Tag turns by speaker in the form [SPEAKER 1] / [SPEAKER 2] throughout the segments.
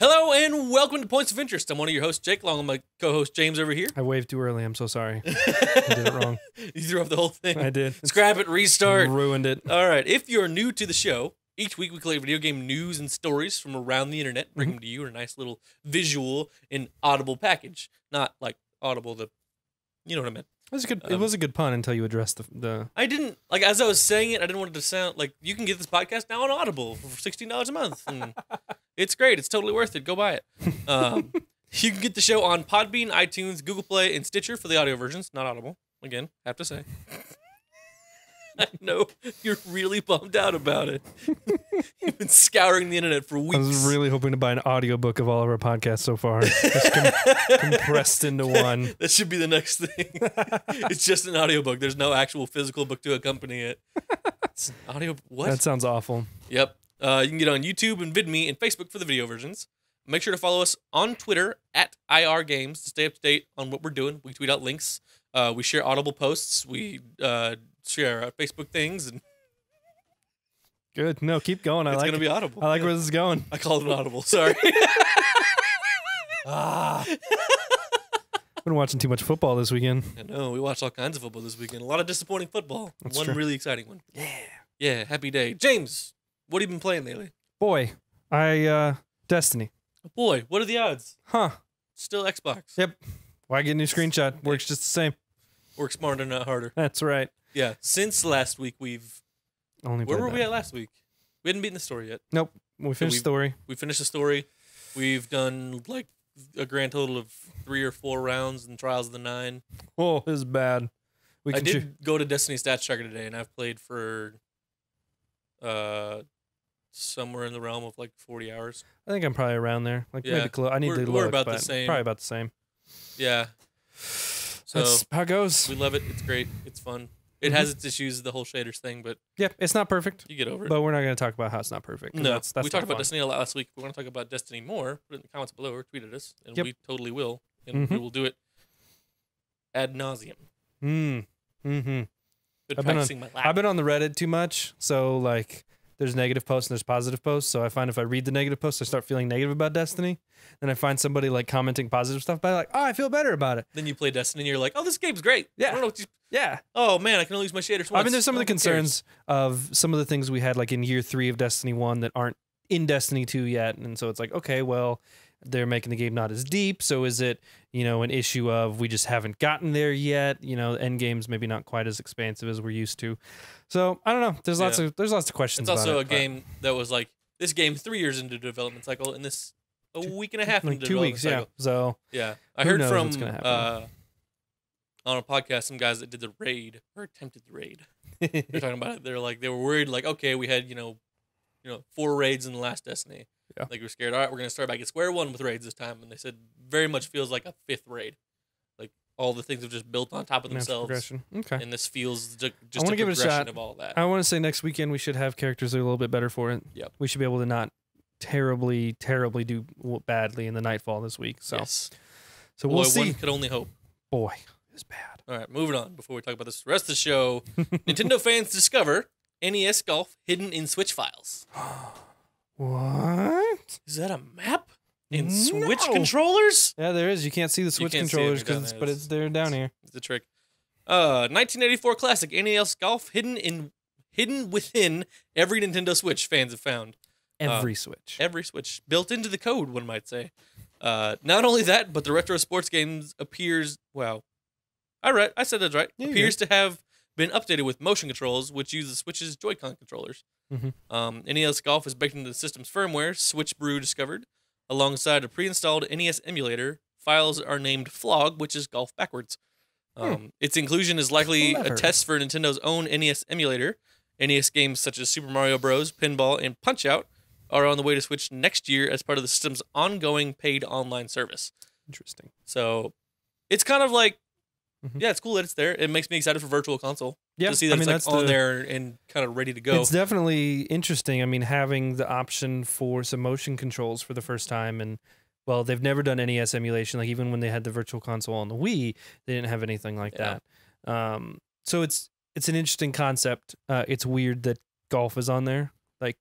[SPEAKER 1] Hello and welcome to Points of Interest. I'm one of your hosts, Jake, along with my co-host, James, over here.
[SPEAKER 2] I waved too early. I'm so sorry. I did it wrong.
[SPEAKER 1] You threw off the whole thing.
[SPEAKER 2] I did.
[SPEAKER 1] Scrap it, restart.
[SPEAKER 2] Ruined it.
[SPEAKER 1] All right. If you're new to the show, each week we collect video game news and stories from around the internet, bring them to you in a nice little visual and audible package. Not like audible, you know what I meant.
[SPEAKER 2] It was a good. It was a good pun until you addressed the.
[SPEAKER 1] I didn't, like, as I was saying it, I didn't want it to sound like you can get this podcast now on Audible for $16 a month. And it's great. It's totally worth it. Go buy it. You can get the show on Podbean, iTunes, Google Play, and Stitcher for the audio versions. Not Audible. Again, have to say. I know you're really bummed out about it. You've been scouring the internet for weeks.
[SPEAKER 2] I was really hoping to buy an audiobook of all of our podcasts so far. Just compressed into one.
[SPEAKER 1] That should be the next thing. It's just an audiobook. There's no actual physical book to accompany it. It's an audio. What?
[SPEAKER 2] That sounds awful.
[SPEAKER 1] Yep. You can get on YouTube and VidMe and Facebook for the video versions. Make sure to follow us on Twitter at IR Games to stay up to date on what we're doing. We tweet out links. We share Audible posts. We share our Facebook things. And
[SPEAKER 2] good. No, keep going.
[SPEAKER 1] It's going to be Audible.
[SPEAKER 2] I like where this is going.
[SPEAKER 1] I called it Audible. Sorry.
[SPEAKER 2] I've been watching too much football this weekend.
[SPEAKER 1] I know. We watched all kinds of football this weekend. A lot of disappointing football.
[SPEAKER 2] That's
[SPEAKER 1] one
[SPEAKER 2] true.
[SPEAKER 1] really exciting one.
[SPEAKER 2] Yeah.
[SPEAKER 1] Yeah. Happy day. James, what have you been playing lately?
[SPEAKER 2] Boy, Destiny.
[SPEAKER 1] Boy, what are the odds?
[SPEAKER 2] Huh.
[SPEAKER 1] Still Xbox.
[SPEAKER 2] Yep. Why get a new screenshot? Works just the same.
[SPEAKER 1] Work smarter, not harder.
[SPEAKER 2] That's right.
[SPEAKER 1] Yeah. Since last week, we've...
[SPEAKER 2] Only
[SPEAKER 1] Where
[SPEAKER 2] played
[SPEAKER 1] were
[SPEAKER 2] that.
[SPEAKER 1] we at last week? We hadn't beaten the story yet.
[SPEAKER 2] Nope. We finished the story.
[SPEAKER 1] We finished the story. We've done like a grand total of 3 or 4 rounds in Trials of the 9.
[SPEAKER 2] Oh, this is bad.
[SPEAKER 1] I did go to Destiny Stats Tracker today, and I've played for somewhere in the realm of like 40 hours.
[SPEAKER 2] I think I'm probably around there. Like
[SPEAKER 1] Yeah.
[SPEAKER 2] maybe close. I need to look.
[SPEAKER 1] We're about the
[SPEAKER 2] but
[SPEAKER 1] same.
[SPEAKER 2] Probably about the same.
[SPEAKER 1] Yeah. So
[SPEAKER 2] That's how it goes.
[SPEAKER 1] we love it. It's great. It's fun. It has its issues, the whole shaders thing, but
[SPEAKER 2] Yeah, it's not perfect,
[SPEAKER 1] you get over it.
[SPEAKER 2] but we're not going to talk about how it's not perfect. 'Cause
[SPEAKER 1] No,
[SPEAKER 2] that's
[SPEAKER 1] we
[SPEAKER 2] not
[SPEAKER 1] talked about
[SPEAKER 2] fun.
[SPEAKER 1] Destiny a lot last week. We want to talk about Destiny more. Put it in the comments below or tweet at us, and
[SPEAKER 2] Yep.
[SPEAKER 1] we totally will. And we will do it ad nauseum.
[SPEAKER 2] Mm-hmm.
[SPEAKER 1] Been
[SPEAKER 2] I've
[SPEAKER 1] practicing my Latin.
[SPEAKER 2] I've been on the Reddit too much, so like there's negative posts and there's positive posts. So I find if I read the negative posts, I start feeling negative about Destiny. Then I find somebody like commenting positive stuff, but like, oh, I feel better about it.
[SPEAKER 1] Then you play Destiny, and you're like, "Oh, this game's great."
[SPEAKER 2] Yeah.
[SPEAKER 1] I don't know what you.
[SPEAKER 2] Yeah.
[SPEAKER 1] Oh man, I can only use my shaders once.
[SPEAKER 2] I mean, there's some of
[SPEAKER 1] Oh,
[SPEAKER 2] the
[SPEAKER 1] who cares?
[SPEAKER 2] concerns of some of the things we had like in year 3 of Destiny 1 that aren't in Destiny 2 yet. And so it's like, okay, well, they're making the game not as deep. So is it, an issue of we just haven't gotten there yet? End game's maybe not quite as expansive as we're used to. So I don't know. There's lots of questions.
[SPEAKER 1] It's also
[SPEAKER 2] about
[SPEAKER 1] a
[SPEAKER 2] it,
[SPEAKER 1] game that was like this game 3 years into the development cycle, and this a week and a half
[SPEAKER 2] like
[SPEAKER 1] into
[SPEAKER 2] 2
[SPEAKER 1] the
[SPEAKER 2] weeks.
[SPEAKER 1] development
[SPEAKER 2] Yeah.
[SPEAKER 1] cycle.
[SPEAKER 2] So
[SPEAKER 1] Yeah, I
[SPEAKER 2] Who
[SPEAKER 1] heard
[SPEAKER 2] knows
[SPEAKER 1] from
[SPEAKER 2] what's gonna happen.
[SPEAKER 1] on a podcast some guys that did the raid or attempted the raid. They're talking about it. They're like they were worried. Like, okay, we had 4 raids in the last Destiny.
[SPEAKER 2] Yeah.
[SPEAKER 1] Like we're scared. All right, we're gonna start back at square one with raids this time. And they said very much feels like a 5th raid. Like all the things have just built on top of
[SPEAKER 2] natural
[SPEAKER 1] themselves.
[SPEAKER 2] progression. Okay.
[SPEAKER 1] And this feels just
[SPEAKER 2] I wanna
[SPEAKER 1] a
[SPEAKER 2] give it a
[SPEAKER 1] progression
[SPEAKER 2] shot.
[SPEAKER 1] of all that.
[SPEAKER 2] I want to say next weekend we should have characters that are a little bit better for it.
[SPEAKER 1] Yep.
[SPEAKER 2] We should be able to not terribly do badly in the Nightfall this week. So
[SPEAKER 1] Yes.
[SPEAKER 2] so
[SPEAKER 1] Boy,
[SPEAKER 2] we'll see.
[SPEAKER 1] one could only hope.
[SPEAKER 2] Boy, it's bad.
[SPEAKER 1] All right, moving on. Before we talk about this rest of the show, Nintendo fans discover NES Golf hidden in Switch files.
[SPEAKER 2] What?
[SPEAKER 1] Is that a map in
[SPEAKER 2] No.
[SPEAKER 1] Switch controllers?
[SPEAKER 2] Yeah, there is. You can't see the Switch
[SPEAKER 1] can't see it,
[SPEAKER 2] controllers
[SPEAKER 1] they're down
[SPEAKER 2] because
[SPEAKER 1] there.
[SPEAKER 2] but it's they're down here.
[SPEAKER 1] It's the trick. 1984 classic NES Golf hidden within every Nintendo Switch fans have found.
[SPEAKER 2] Every Switch.
[SPEAKER 1] Every Switch built into the code, one might say. Not only that, but the retro sports games appears. Wow, I said that right.
[SPEAKER 2] Yeah, you
[SPEAKER 1] Appears to have been updated with motion controls, which use the Switch's Joy-Con controllers.
[SPEAKER 2] Mhm.
[SPEAKER 1] NES Golf is baked into the system's firmware. Switch Brew discovered, alongside a pre-installed NES emulator. Files are named Flog, which is golf backwards. Its inclusion is likely
[SPEAKER 2] Clever.
[SPEAKER 1] a test for Nintendo's own NES emulator. NES games such as Super Mario Bros., Pinball, and Punch-Out are on the way to Switch next year as part of the system's ongoing paid online service.
[SPEAKER 2] Interesting.
[SPEAKER 1] So it's kind of like,
[SPEAKER 2] Mhm.
[SPEAKER 1] yeah, it's cool that it's there. It makes me excited for Virtual Console
[SPEAKER 2] Yeah,
[SPEAKER 1] to see that
[SPEAKER 2] I mean,
[SPEAKER 1] it's
[SPEAKER 2] that's
[SPEAKER 1] like on
[SPEAKER 2] the-
[SPEAKER 1] there and kind of ready to go.
[SPEAKER 2] It's definitely interesting. I mean, having the option for some motion controls for the first time, and well, they've never done NES emulation. Like even when they had the Virtual Console on the Wii, they didn't have anything like
[SPEAKER 1] Yeah.
[SPEAKER 2] that. So it's an interesting concept. It's weird that golf is on there. Like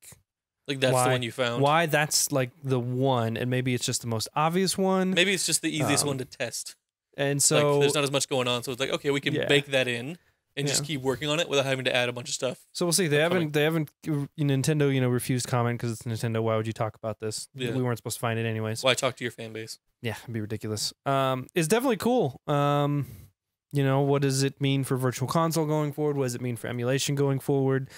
[SPEAKER 1] Like that's the one you found.
[SPEAKER 2] Why that's like the one, and maybe it's just the most obvious one.
[SPEAKER 1] Maybe it's just the easiest one to test.
[SPEAKER 2] And so
[SPEAKER 1] like, there's not as much going on, so it's like, okay, we can bake that in and just keep working on it without having to add a bunch of stuff.
[SPEAKER 2] So we'll see. They haven't Nintendo, refused comment because it's Nintendo. Why would you talk about this?
[SPEAKER 1] Yeah.
[SPEAKER 2] We weren't supposed to find it anyways.
[SPEAKER 1] Why talk to your fan base?
[SPEAKER 2] Yeah, it'd be ridiculous. It's definitely cool. What does it mean for Virtual Console going forward? What does it mean for emulation going forward?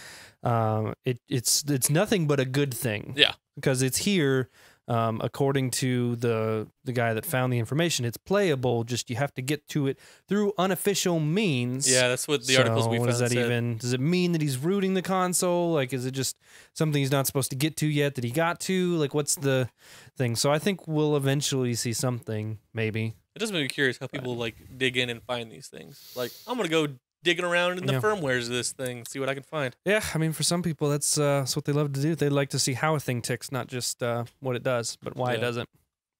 [SPEAKER 2] It's nothing but a good thing.
[SPEAKER 1] Yeah,
[SPEAKER 2] because it's here. According to the guy that found the information, it's playable. Just you have to get to it through unofficial means.
[SPEAKER 1] Yeah, that's what the articles we found said.
[SPEAKER 2] Does it mean that he's rooting the console? Like, is it just something he's not supposed to get to yet that he got to? Like, what's the thing? So I think we'll eventually see something, maybe.
[SPEAKER 1] It does make me curious how people like dig in and find these things. Like, I'm gonna go digging around in the firmwares of this thing, see what I can find.
[SPEAKER 2] Yeah, I mean, for some people, that's what they love to do. They like to see how a thing ticks, not just what it does, but why it doesn't.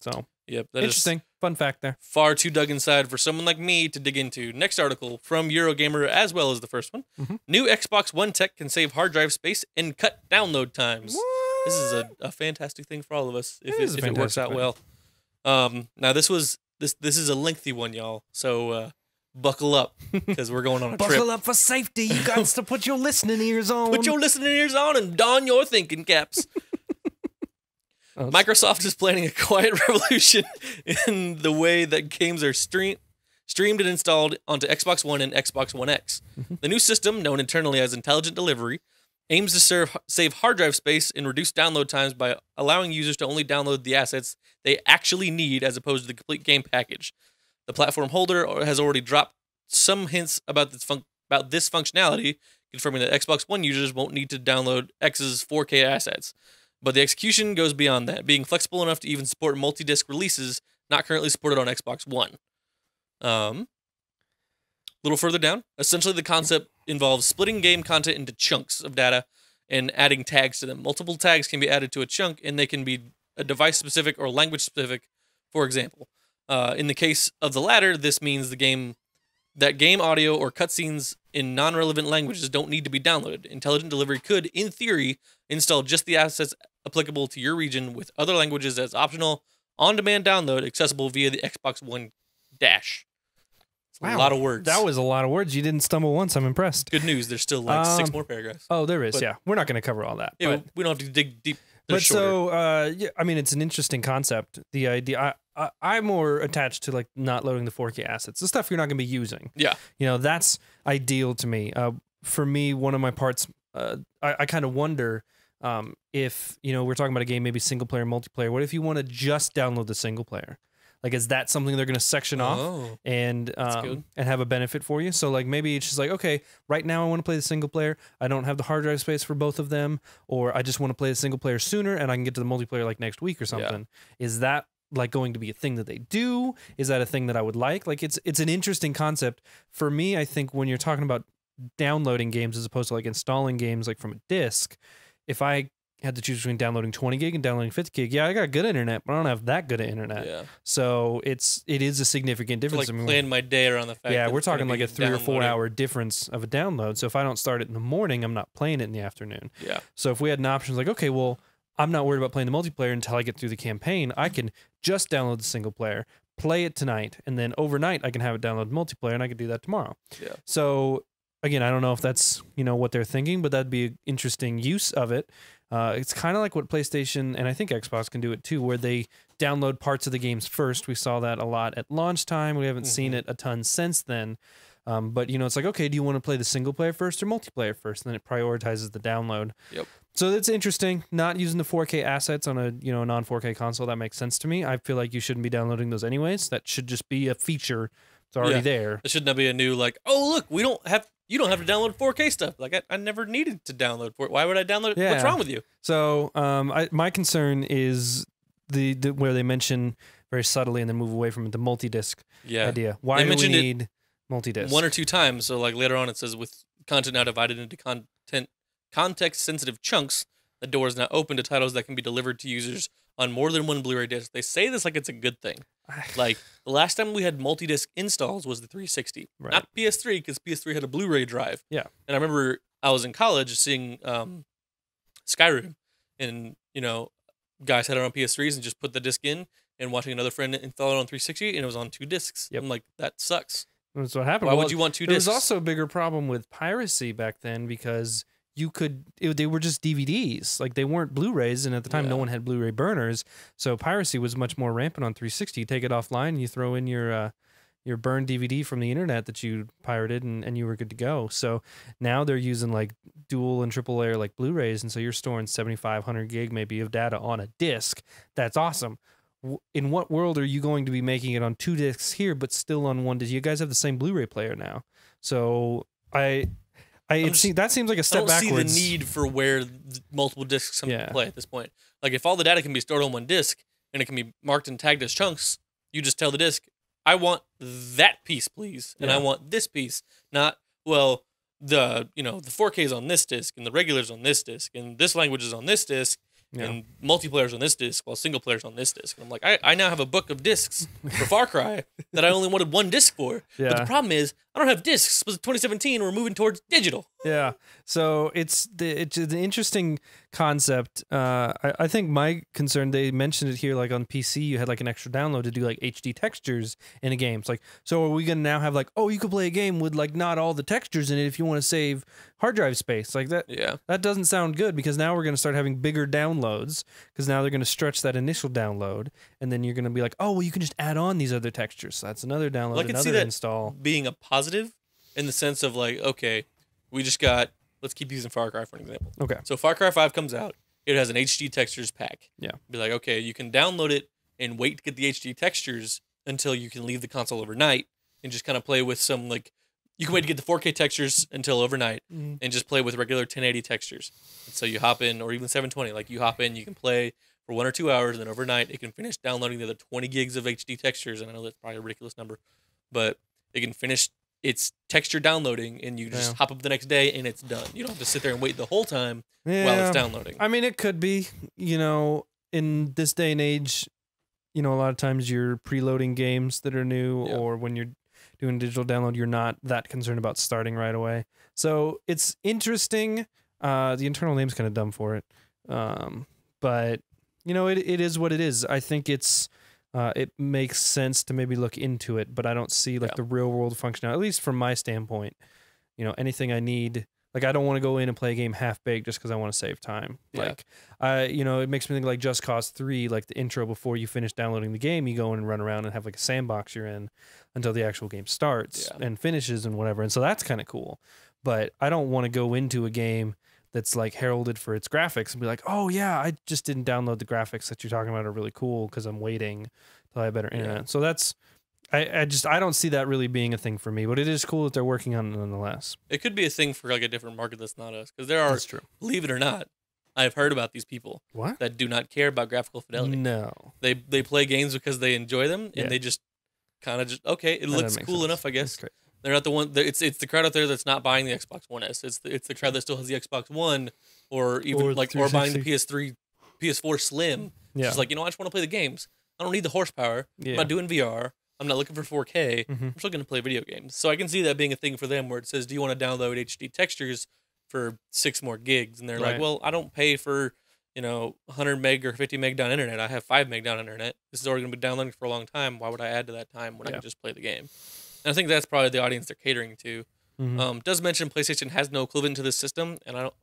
[SPEAKER 2] So,
[SPEAKER 1] that
[SPEAKER 2] interesting. Fun fact there.
[SPEAKER 1] Far too dug inside for someone like me to dig into. Next article from Eurogamer, as well as the first one.
[SPEAKER 2] Mm-hmm.
[SPEAKER 1] New Xbox One tech can save hard drive space and cut download times.
[SPEAKER 2] What?
[SPEAKER 1] This is a fantastic thing for all of us if it works out
[SPEAKER 2] thing.
[SPEAKER 1] well. Now this is a lengthy one, y'all. So buckle up because we're going on a trip.
[SPEAKER 2] Buckle up for safety. You got to put your listening ears on.
[SPEAKER 1] Put your listening ears on and don your thinking caps. Microsoft is planning a quiet revolution in the way that games are streamed and installed onto Xbox One and Xbox One X.
[SPEAKER 2] Mm-hmm.
[SPEAKER 1] The new system, known internally as Intelligent Delivery, aims to save hard drive space and reduce download times by allowing users to only download the assets they actually need as opposed to the complete game package. The platform holder has already dropped some hints about this functionality, confirming that Xbox One users won't need to download X's 4K assets. But the execution goes beyond that, being flexible enough to even support multi-disc releases not currently supported on Xbox One. A little further down, essentially the concept involves splitting game content into chunks of data and adding tags to them. Multiple tags can be added to a chunk, and they can be a device-specific or language-specific, for example. In the case of the latter, this means game audio or cutscenes in non-relevant languages don't need to be downloaded. Intelligent Delivery could, in theory, install just the assets applicable to your region with other languages as optional on-demand download accessible via the Xbox One Dash. Wow. A lot of words.
[SPEAKER 2] That was a lot of words. You didn't stumble once. I'm impressed.
[SPEAKER 1] Good news. There's still like 6 more paragraphs.
[SPEAKER 2] Oh, there is. Yeah. We're not going to cover all that.
[SPEAKER 1] Yeah, we don't have to dig deep.
[SPEAKER 2] But so, I mean, it's an interesting concept. The idea, I'm more attached to like not loading the 4K assets, the stuff you're not going to be using.
[SPEAKER 1] Yeah.
[SPEAKER 2] That's ideal to me. For me, one of my parts, I kind of wonder if, we're talking about a game, maybe single player, multiplayer. What if you want to just download the single player? Like, is that something they're going to section off and have a benefit for you? So, like, maybe it's just like, okay, right now I want to play the single player. I don't have the hard drive space for both of them, or I just want to play the single player sooner and I can get to the multiplayer like next week or something. Yeah. Is that like going to be a thing that they do? Is that a thing that I would like? Like, it's an interesting concept. For me, I think when you're talking about downloading games as opposed to like installing games like from a disc, if I had to choose between downloading 20 gig and downloading 50 gig. Yeah, I got good internet, but I don't have that good of internet.
[SPEAKER 1] Yeah.
[SPEAKER 2] So it is a significant difference.
[SPEAKER 1] Like plan my day around the fact.
[SPEAKER 2] Yeah, we're talking like a 3 or 4 hour difference of a download. So if I don't start it in the morning, I'm not playing it in the afternoon.
[SPEAKER 1] Yeah.
[SPEAKER 2] So if we had an option like, okay, well, I'm not worried about playing the multiplayer until I get through the campaign. I can just download the single player, play it tonight, and then overnight I can have it download multiplayer, and I could do that tomorrow.
[SPEAKER 1] Yeah.
[SPEAKER 2] So again, I don't know if that's what they're thinking, but that'd be an interesting use of it. It's kind of like what PlayStation and I think Xbox can do it too, where they download parts of the games first. We saw that a lot at launch time. We haven't seen it a ton since then. But it's like, okay, do you want to play the single player first or multiplayer first? And then it prioritizes the download.
[SPEAKER 1] Yep.
[SPEAKER 2] So that's interesting. Not using the 4K assets on a non 4K console, that makes sense to me. I feel like you shouldn't be downloading those anyways. That should just be a feature. It's already there.
[SPEAKER 1] It should not be a new like, oh look, you don't have to download 4K stuff. Like I never needed to download 4K. Why would I download it? Yeah. What's wrong with you?
[SPEAKER 2] So my concern is the where they mention very subtly and then move away from it, the multi-disc idea. Why do we need multi-disc?
[SPEAKER 1] 1 or 2 times. So like later on it says with content now divided into context sensitive chunks, the door is now open to titles that can be delivered to users on more than one Blu-ray disc. They say this like it's a good thing. Like the last time we had multi-disc installs was the 360, not PS3, because PS3 had a Blu-ray drive.
[SPEAKER 2] Yeah,
[SPEAKER 1] and I remember I was in college seeing Skyrim, and guys had it on PS3s and just put the disc in, and watching another friend install it on 360, and it was on 2 discs.
[SPEAKER 2] Yep.
[SPEAKER 1] I'm like, that sucks.
[SPEAKER 2] That's what happened.
[SPEAKER 1] Why would you want 2 discs?
[SPEAKER 2] There was also a bigger problem with piracy back then because they were just DVDs. Like, they weren't Blu-rays, and at the time, no one had Blu-ray burners, so piracy was much more rampant on 360. You take it offline, and you throw in your burned DVD from the internet that you pirated, and you were good to go. So now they're using like dual and triple layer like Blu-rays, and so you're storing 7,500 gig maybe of data on a disc. That's awesome. In what world are you going to be making it on 2 discs here, but still on 1 disc? You guys have the same Blu-ray player now, so that seems like a step backwards.
[SPEAKER 1] I don't see the need for where multiple discs come into play at this point. Like, if all the data can be stored on 1 disc and it can be marked and tagged as chunks, you just tell the disc, I want that piece, please, and I want this piece. Not, well, the 4K is on this disc, and the regular's on this disc, and this language is on this disc, and multiplayer's on this disc, while single player's on this disc. And I'm like, I now have a book of discs for Far Cry that I only wanted 1 disc for.
[SPEAKER 2] Yeah.
[SPEAKER 1] But the problem is, I don't have discs. But 2017, we're moving towards digital.
[SPEAKER 2] Yeah. So it's an interesting concept. I think my concern, they mentioned it here, like on PC, you had like an extra download to do like HD textures in a game. It's like, so are we going to now have like, oh, you could play a game with like not all the textures in it if you want to save hard drive space like that?
[SPEAKER 1] Yeah.
[SPEAKER 2] That doesn't sound good, because now we're going to start having bigger downloads, because now they're going to stretch that initial download, and then you're going to be like, oh, well, you can just add on these other textures. So that's another download,
[SPEAKER 1] Well, I can
[SPEAKER 2] another
[SPEAKER 1] see that
[SPEAKER 2] install.
[SPEAKER 1] being a positive in the sense of like, okay, we just got, let's keep using Far Cry for an example.
[SPEAKER 2] Okay.
[SPEAKER 1] So Far Cry 5 comes out. It has an HD textures pack.
[SPEAKER 2] Yeah.
[SPEAKER 1] Be like, okay, you can download it and wait to get the HD textures until you can leave the console overnight and just kind of play with some, like, you can wait to get the 4K textures until overnight and just play with regular 1080 textures. And so you hop in, or even 720, like you hop in, you can play for 1 or 2 hours, and then overnight it can finish downloading the other 20 gigs of HD textures. And I know that's probably a ridiculous number, but it can finish its texture downloading, and you just hop up the next day and it's done. You don't have to sit there and wait the whole time while it's downloading.
[SPEAKER 2] I mean, it could be, in this day and age, a lot of times you're preloading games that are new, or when you're doing digital download, you're not that concerned about starting right away. So it's interesting. The internal name's kind of dumb for it. But it is what it is. I think it makes sense to maybe look into it, but I don't see like the real world functionality, at least from my standpoint. Anything I need, like, I don't want to go in and play a game half baked just because I want to save time.
[SPEAKER 1] Yeah.
[SPEAKER 2] Like, it makes me think like Just Cause 3, like the intro before you finish downloading the game, you go in and run around and have like a sandbox you're in until the actual game starts and finishes and whatever. And so that's kind of cool. But I don't want to go into a game that's like heralded for its graphics and be like, oh yeah, I just didn't download the graphics that you're talking about are really cool because I'm waiting till I have better internet. So that's, I don't see that really being a thing for me, but it is cool that they're working on it nonetheless.
[SPEAKER 1] It could be a thing for like a different market that's not us, because there are, that's true. Believe it or not, I've heard about these people that do not care about graphical fidelity.
[SPEAKER 2] No,
[SPEAKER 1] they play games because they enjoy them, and they just kind of just it looks cool enough, I guess. They're not the one. It's the crowd out there that's not buying the Xbox One S. It's the crowd that still has the Xbox One, or even or buying the PS3, PS4 Slim. Yeah. Just like, I just want to play the games. I don't need the horsepower. Yeah. I'm not doing VR. I'm not looking for 4K. I'm still going to play video games. So I can see that being a thing for them, where it says, do you want to download HD textures for 6 more gigs? And they're like, well, I don't pay for 100 meg or 50 meg down internet. I have 5 meg down internet. This is already going to be downloading for a long time. Why would I add to that time when I can just play the game? And I think that's probably the audience they're catering to. Does mention PlayStation has no equivalent to this system, and I don't.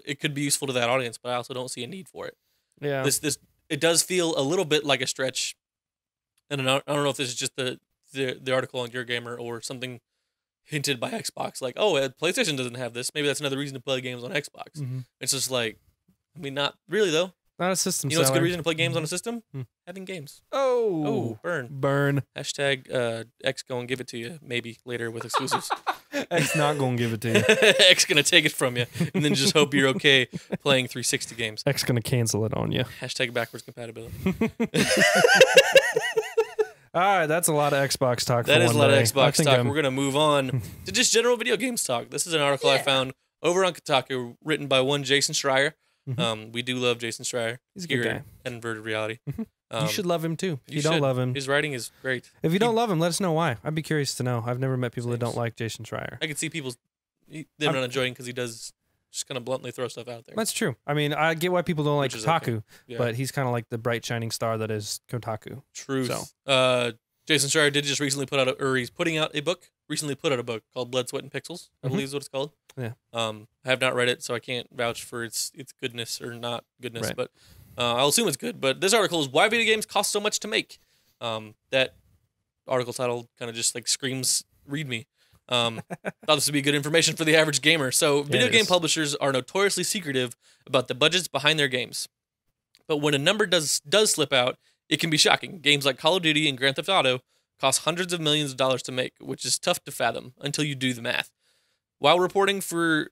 [SPEAKER 1] It could be useful to that audience, but I also don't see a need for it. Yeah, it does feel a little bit like a stretch, and I don't know if this is just the article on Eurogamer or something hinted by Xbox, like, oh, PlayStation doesn't have this. Maybe that's another reason to play games on Xbox. It's just like, I mean, not really though.
[SPEAKER 2] Not a system.
[SPEAKER 1] What's a good reason to play games on a system? Having games.
[SPEAKER 2] Oh, burn.
[SPEAKER 1] Hashtag X going to give it to you maybe later with exclusives.
[SPEAKER 2] X not going to give it to you.
[SPEAKER 1] X going to take it from you, and then just hope you're okay playing 360 games.
[SPEAKER 2] X going to cancel it on you.
[SPEAKER 1] Hashtag backwards compatibility.
[SPEAKER 2] All right, that's a lot of Xbox talk.
[SPEAKER 1] That is a lot of Xbox talk. We're going to move on to just general video games talk. This is an article I found over on Kotaku, written by one Jason Schreier. We do love Jason Schreier.
[SPEAKER 2] He's a good guy.
[SPEAKER 1] At Inverted Reality.
[SPEAKER 2] You should love him too. If you don't love him,
[SPEAKER 1] his writing is great.
[SPEAKER 2] If you don't love him, let us know why. I'd be curious to know. I've never met people that don't like Jason Schreier.
[SPEAKER 1] I could see people them not enjoying because he does just kind of bluntly throw stuff out there.
[SPEAKER 2] That's true. I mean, I get why people don't like
[SPEAKER 1] Which is
[SPEAKER 2] Kotaku,
[SPEAKER 1] okay. Yeah.
[SPEAKER 2] but he's kind of like the bright shining star that is Kotaku.
[SPEAKER 1] Truth.
[SPEAKER 2] So.
[SPEAKER 1] Jason Schreier did just recently put out, he's putting out a book. Recently put out a book called Blood, Sweat, and Pixels. I believe is what it's called.
[SPEAKER 2] Yeah.
[SPEAKER 1] I have not read it, so I can't vouch for its goodness or not goodness.
[SPEAKER 2] Right.
[SPEAKER 1] But I'll assume it's good. But this article is why video games cost so much to make. That article title kind of just like screams, "Read me." Thought this would be good information for the average gamer. So, video game publishers are notoriously secretive about the budgets behind their games. But when a number does slip out, it can be shocking. Games like Call of Duty and Grand Theft Auto cost hundreds of millions of dollars to make, which is tough to fathom until you do the math. While reporting for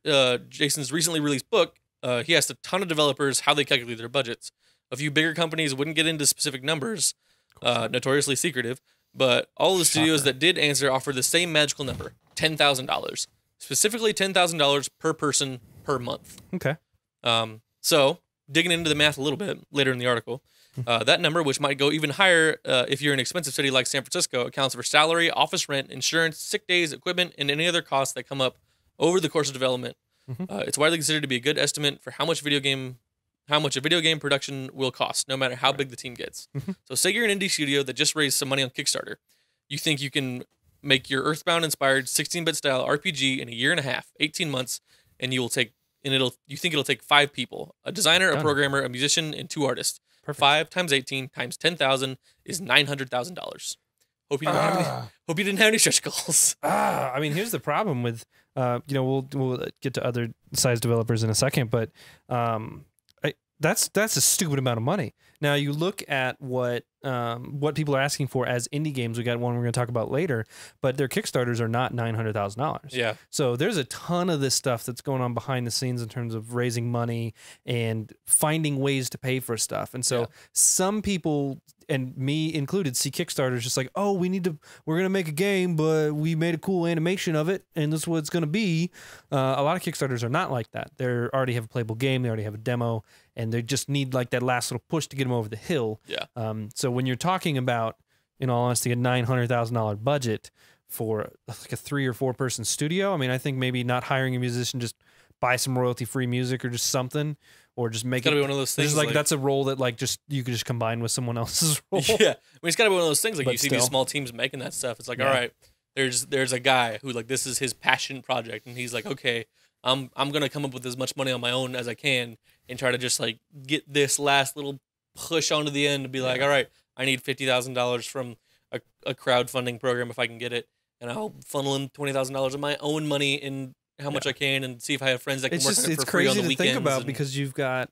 [SPEAKER 1] Jason's recently released book, he asked a ton of developers how they calculate their budgets. A few bigger companies wouldn't get into specific numbers, notoriously secretive, but all the studios that did answer offered the same magical number, $10,000. Specifically $10,000 per person per month.
[SPEAKER 2] Okay.
[SPEAKER 1] So, digging into the math a little bit later in the article, that number, which might go even higher if you're in an expensive city like San Francisco, accounts for salary, office rent, insurance, sick days, equipment, and any other costs that come up over the course of development. It's widely considered to be a good estimate for how much a video game production will cost, no matter how big the team gets. So say you're an indie studio that just raised some money on Kickstarter. You think you can make your Earthbound-inspired 16-bit style RPG in a year and a half, 18 months, and you think it'll take 5 people, a designer, a programmer, a musician, and 2 artists.
[SPEAKER 2] Perfect.
[SPEAKER 1] 5 times 18 times 10,000 is $900,000. Hope you didn't have any stretch goals.
[SPEAKER 2] I mean, here's the problem with, we'll get to other size developers in a second, but that's a stupid amount of money. Now you look at what people are asking for as indie games. We got one we're going to talk about later, but their Kickstarters are not $900,000.
[SPEAKER 1] Yeah.
[SPEAKER 2] So there's a ton of this stuff that's going on behind the scenes in terms of raising money and finding ways to pay for stuff. And so some people, and me included, see Kickstarters just like, oh, we're going to make a game, but we made a cool animation of it, and this is what it's going to be. A lot of Kickstarters are not like that. They already have a playable game. They already have a demo, and they just need like that last little push to get them over the hill.
[SPEAKER 1] Yeah.
[SPEAKER 2] So when you're talking about, in all honesty, a $900,000 budget for like a 3 or 4 person studio, I mean, I think maybe not hiring a musician, just buy some royalty-free music or just something, or just make
[SPEAKER 1] it's gotta be one of those things.
[SPEAKER 2] Like that's a role that like just you could just combine with someone else's role.
[SPEAKER 1] Yeah, I mean, it's gotta be one of those things. Like
[SPEAKER 2] But
[SPEAKER 1] you see
[SPEAKER 2] still.
[SPEAKER 1] these small teams making that stuff. It's like, all right, there's a guy who like this is his passion project, and he's like, okay, I'm gonna come up with as much money on my own as I can, and try to just like get this last little push onto the end to be like, all right, I need $50,000 from a crowdfunding program if I can get it, and I'll funnel in $20,000 of my own money in how much I can, and see if I have friends that can work on it for free on the weekends.
[SPEAKER 2] It's crazy to think about because you've got,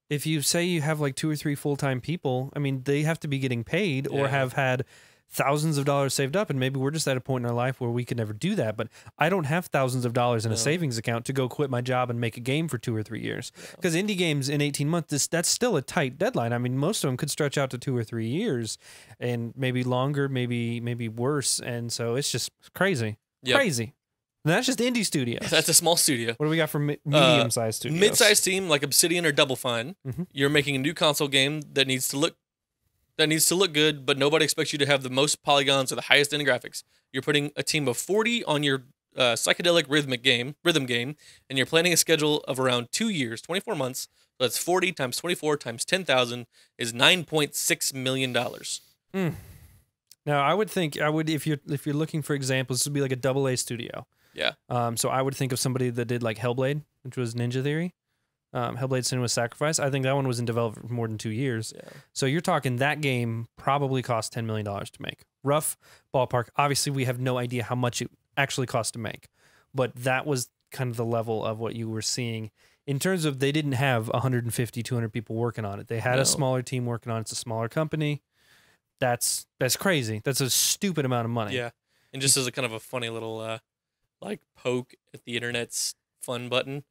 [SPEAKER 2] if you say you have like 2 or 3 full-time people, I mean, they have to be getting paid or have had thousands of dollars saved up, and maybe we're just at a point in our life where we could never do that. But I don't have thousands of dollars in a savings account to go quit my job and make a game for 2 or 3 years. Because indie games in 18 months, that's still a tight deadline. I mean, most of them could stretch out to 2 or 3 years, and maybe longer, maybe worse. And so it's just crazy, crazy. And that's just indie studios.
[SPEAKER 1] That's a small studio.
[SPEAKER 2] What do we got for medium-sized studios?
[SPEAKER 1] Mid-sized team like Obsidian or Double Fine. You're making a new console game that needs to look good, but nobody expects you to have the most polygons or the highest end graphics. You're putting a team of 40 on your psychedelic rhythm game, and you're planning a schedule of around 2 years, 24 months. So that's 40 times 24 times 10,000 is $9.6 million.
[SPEAKER 2] Now, I would if you're looking for examples, this would be like a AA studio.
[SPEAKER 1] Yeah.
[SPEAKER 2] So I would think of somebody that did like Hellblade, which was Ninja Theory. Hellblade: Senua's Sacrifice. I think that one was in development for more than 2 years. Yeah. So you're talking that game probably cost $10 million to make. Rough ballpark. Obviously, we have no idea how much it actually cost to make, but that was kind of the level of what you were seeing in terms of they didn't have 150, 200 people working on it. They had a smaller team working on it. It's a smaller company. That's crazy. That's a stupid amount of money.
[SPEAKER 1] Yeah. And just as a kind of a funny little like poke at the internet's fun button,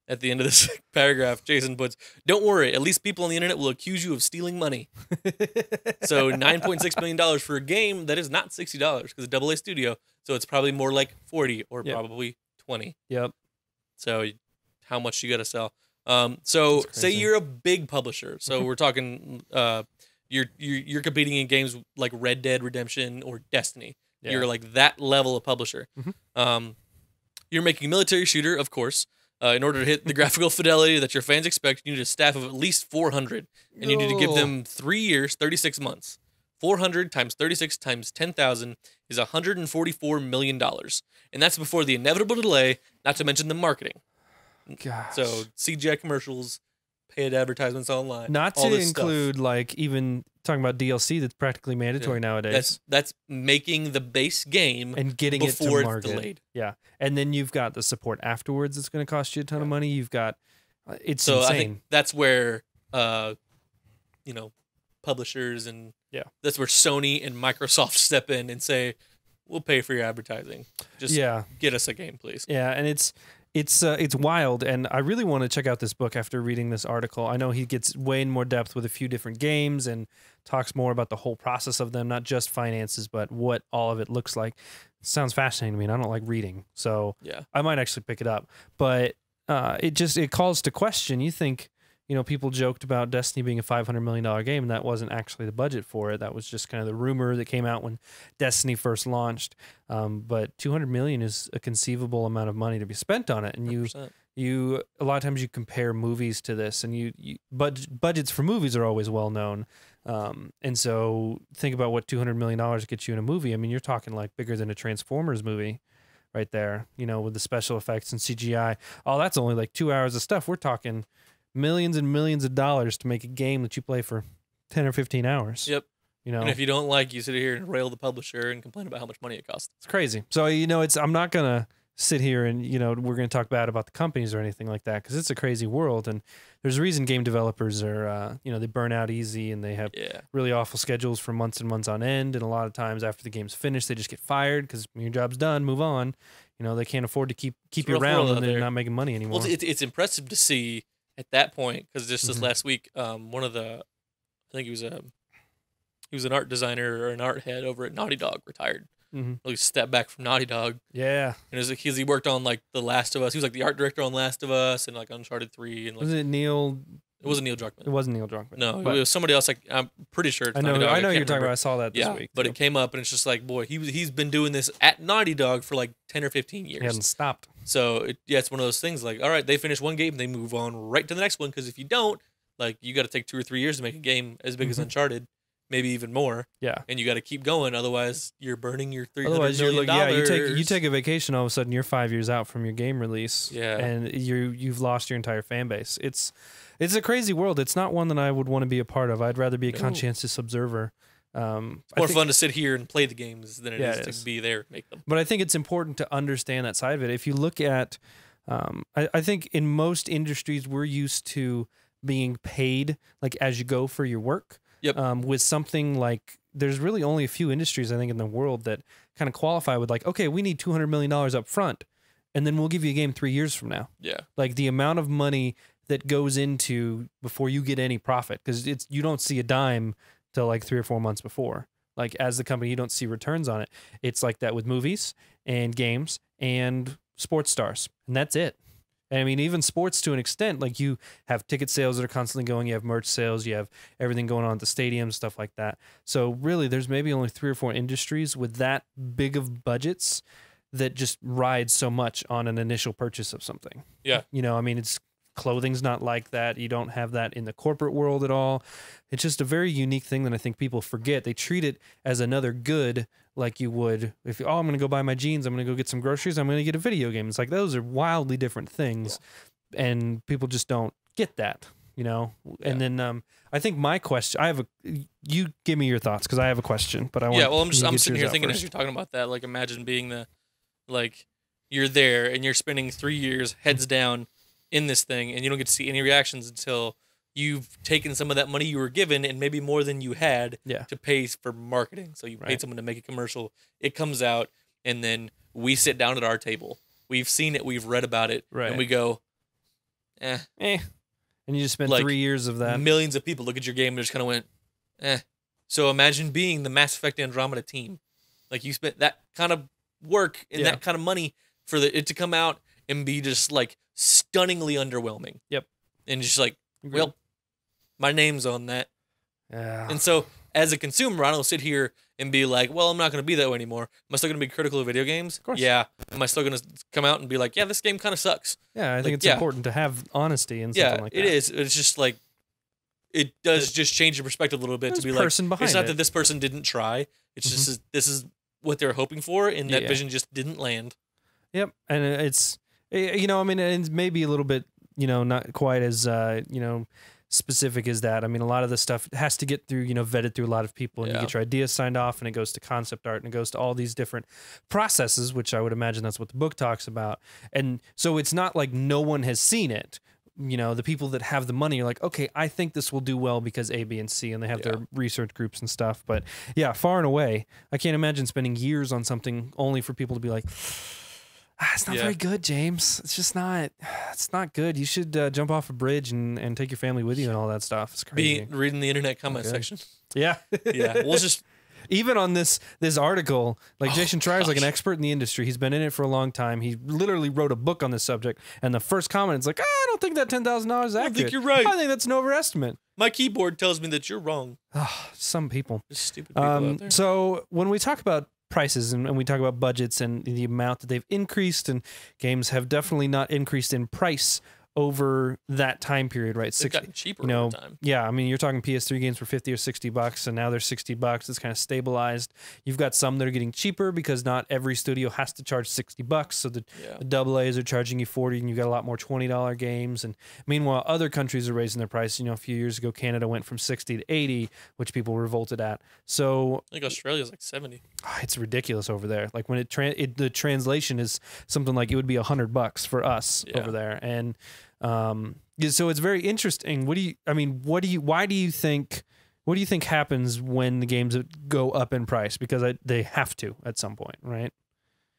[SPEAKER 1] at the end of this paragraph, Jason puts, "Don't worry, at least people on the internet will accuse you of stealing money." So $9.6 million for a game that is not $60 because it's AA studio. So it's probably more like 40 or probably 20.
[SPEAKER 2] Yep.
[SPEAKER 1] So how much you got to sell? So say you're a big publisher. So we're talking you're competing in games like Red Dead Redemption or Destiny. Yeah. You're like that level of publisher. You're making a military shooter, of course. In order to hit the graphical fidelity that your fans expect, you need a staff of at least 400, and you need to give them 3 years, 36 months. 400 times 36 times 10,000 is $144 million. And that's before the inevitable delay, not to mention the marketing.
[SPEAKER 2] Gosh.
[SPEAKER 1] So CGI commercials, paid advertisements online.
[SPEAKER 2] Not
[SPEAKER 1] all
[SPEAKER 2] to
[SPEAKER 1] this
[SPEAKER 2] include
[SPEAKER 1] stuff.
[SPEAKER 2] like even talking about DLC that's practically mandatory nowadays.
[SPEAKER 1] That's making the base game
[SPEAKER 2] and getting it to
[SPEAKER 1] before
[SPEAKER 2] market.
[SPEAKER 1] it's delayed.
[SPEAKER 2] Yeah. And then you've got the support afterwards that's going to cost you a ton of money. You've got it's
[SPEAKER 1] so
[SPEAKER 2] insane.
[SPEAKER 1] I think that's where publishers and that's where Sony and Microsoft step in and say, we'll pay for your advertising. Just get us a game, please.
[SPEAKER 2] Yeah, and it's wild, and I really want to check out this book after reading this article. I know he gets way in more depth with a few different games and talks more about the whole process of them, not just finances, but what all of it looks like. It sounds fascinating to me, and I don't like reading, so I might actually pick it up. But it calls to question. You think, people joked about Destiny being a $500 million game, and that wasn't actually the budget for it. That was just kind of the rumor that came out when Destiny first launched. But $200 million is a conceivable amount of money to be spent on it. And
[SPEAKER 1] 100%.
[SPEAKER 2] you a lot of times you compare movies to this, and budgets for movies are always well known. And so think about what $200 million gets you in a movie. I mean, you're talking like bigger than a Transformers movie right there, with the special effects and CGI. Oh, that's only like 2 hours of stuff. We're talking millions and millions of dollars to make a game that you play for 10 or 15 hours.
[SPEAKER 1] Yep. And if you don't like, you sit here and rail the publisher and complain about how much money it costs.
[SPEAKER 2] It's crazy. So, I'm not going to sit here and, we're going to talk bad about the companies or anything like that, because it's a crazy world. And there's a reason game developers are, they burn out easy, and they have really awful schedules for months and months on end. And a lot of times after the game's finished, they just get fired because your job's done, move on. They can't afford to keep you around when they're not making money anymore.
[SPEAKER 1] Well, it's impressive to see at that point, because just this last week, one of the, I think he was an art designer or an art head over at Naughty Dog, retired. He stepped back from Naughty Dog. Yeah. And it was like he worked on like The Last of Us. He was like the art director on Last of Us and like Uncharted 3. And like,
[SPEAKER 2] was it Neil?
[SPEAKER 1] It wasn't Neil Druckmann.
[SPEAKER 2] It wasn't Neil Druckmann.
[SPEAKER 1] No, it was somebody else. Like, I'm pretty sure it's
[SPEAKER 2] I know
[SPEAKER 1] Naughty Dog.
[SPEAKER 2] I know you're talking about. I saw that this week.
[SPEAKER 1] But it came up, and it's just like, boy, he's been doing this at Naughty Dog for like 10 or 15 years.
[SPEAKER 2] He hasn't stopped.
[SPEAKER 1] So it's one of those things like, all right, they finish one game, they move on right to the next one, because if you don't, like, you got to take 2 or 3 years to make a game as big as Uncharted, maybe even more. Yeah. And you got to keep going, otherwise you're burning your $300 million.
[SPEAKER 2] Yeah, you take a vacation, all of a sudden you're 5 years out from your game release. Yeah. And you've lost your entire fan base. It's a crazy world. It's not one that I would want to be a part of. I'd rather be a conscientious observer.
[SPEAKER 1] It's more fun to sit here and play the games than it is to be there and make them.
[SPEAKER 2] But I think it's important to understand that side of it. If you look at, I think in most industries, we're used to being paid like as you go for your work. Yep. With something like, there's really only a few industries, I think, in the world that kind of qualify with like, okay, we need $200 million up front, and then we'll give you a game 3 years from now. Yeah. Like the amount of money that goes into before you get any profit, because you don't see a dime till like 3 or 4 months before. Like as the company, you don't see returns on it. It's like that with movies and games and sports stars, and that's it. And I mean, even sports to an extent, like you have ticket sales that are constantly going, you have merch sales, you have everything going on at the stadiums, stuff like that. So really, there's maybe only 3 or 4 industries with that big of budgets that just ride so much on an initial purchase of something. Yeah. I mean, clothing's not like that. You don't have that in the corporate world at all. It's just a very unique thing that I think people forget. They treat it as another good, like you would if I'm going to go buy my jeans, I'm going to go get some groceries, I'm going to get a video game. It's like those are wildly different things, and people just don't get that, And then I think my question, you give me your thoughts, because I have a question, but I want. Yeah, well, I'm
[SPEAKER 1] sitting here thinking as you're talking about that, like imagine being you're there and you're spending 3 years heads down in this thing, and you don't get to see any reactions until you've taken some of that money you were given, and maybe more than you had, to pay for marketing. So you paid someone to make a commercial. It comes out, and then we sit down at our table. We've seen it. We've read about it. And we go, eh.
[SPEAKER 2] And you just spent 3 years of that.
[SPEAKER 1] Millions of people look at your game and just kind of went, eh. So imagine being the Mass Effect Andromeda team. Like, you spent that kind of work and that kind of money for it to come out and be just like stunningly underwhelming. Yep. And just like, well, my name's on that. Yeah. And so as a consumer, I don't sit here and be like, well, I'm not going to be that way anymore. Am I still going to be critical of video games? Of
[SPEAKER 2] course.
[SPEAKER 1] Yeah. Am I still going to come out and be like, yeah, this game kind of sucks?
[SPEAKER 2] Yeah, I think it's important to have honesty and something like that.
[SPEAKER 1] Yeah, it is. It's just like, it does just change your perspective a little bit to be like, it's not that this person didn't try. It's just this is what they're hoping for, and that vision just didn't land.
[SPEAKER 2] Yep, and it's, you know, I mean, it's maybe a little bit, you know, not quite as, you know, specific as that. I mean, a lot of this stuff has to get through, you know, vetted through a lot of people, and you get your ideas signed off, and it goes to concept art, and it goes to all these different processes, which I would imagine that's what the book talks about. And so it's not like no one has seen it. You know, the people that have the money are like, okay, I think this will do well because A, B, and C, and they have their research groups and stuff. But yeah, far and away, I can't imagine spending years on something only for people to be like, it's not very good, James. It's just not. It's not good. You should jump off a bridge and take your family with you and all that stuff. It's crazy.
[SPEAKER 1] Reading the internet comment section.
[SPEAKER 2] Yeah,
[SPEAKER 1] yeah. We'll just
[SPEAKER 2] even on this article, like Jason Schreier's like an expert in the industry. He's been in it for a long time. He literally wrote a book on this subject. And the first comment is like, I don't think that $10,000 is accurate.
[SPEAKER 1] I think you're right.
[SPEAKER 2] I think that's an overestimate.
[SPEAKER 1] My keyboard tells me that you're wrong.
[SPEAKER 2] Some people.
[SPEAKER 1] Just stupid people out there.
[SPEAKER 2] So when we talk about prices and we talk about budgets and the amount that they've increased, and games have definitely not increased in price over that time period, right?
[SPEAKER 1] They've gotten cheaper
[SPEAKER 2] over
[SPEAKER 1] time.
[SPEAKER 2] Yeah, I mean, you're talking PS3 games for $50 or $60, and now they're $60. It's kind of stabilized. You've got some that are getting cheaper because not every studio has to charge $60. So the AA's are charging you $40, and you got a lot more $20 games. And meanwhile, other countries are raising their price. You know, a few years ago, Canada went from $60 to $80, which people revolted at. So
[SPEAKER 1] I think Australia's like $70.
[SPEAKER 2] It's ridiculous over there. Like when the translation is something like it would be $100 for us over there, and so it's very interesting. What do you think happens when the games go up in price? Because they have to at some point, right?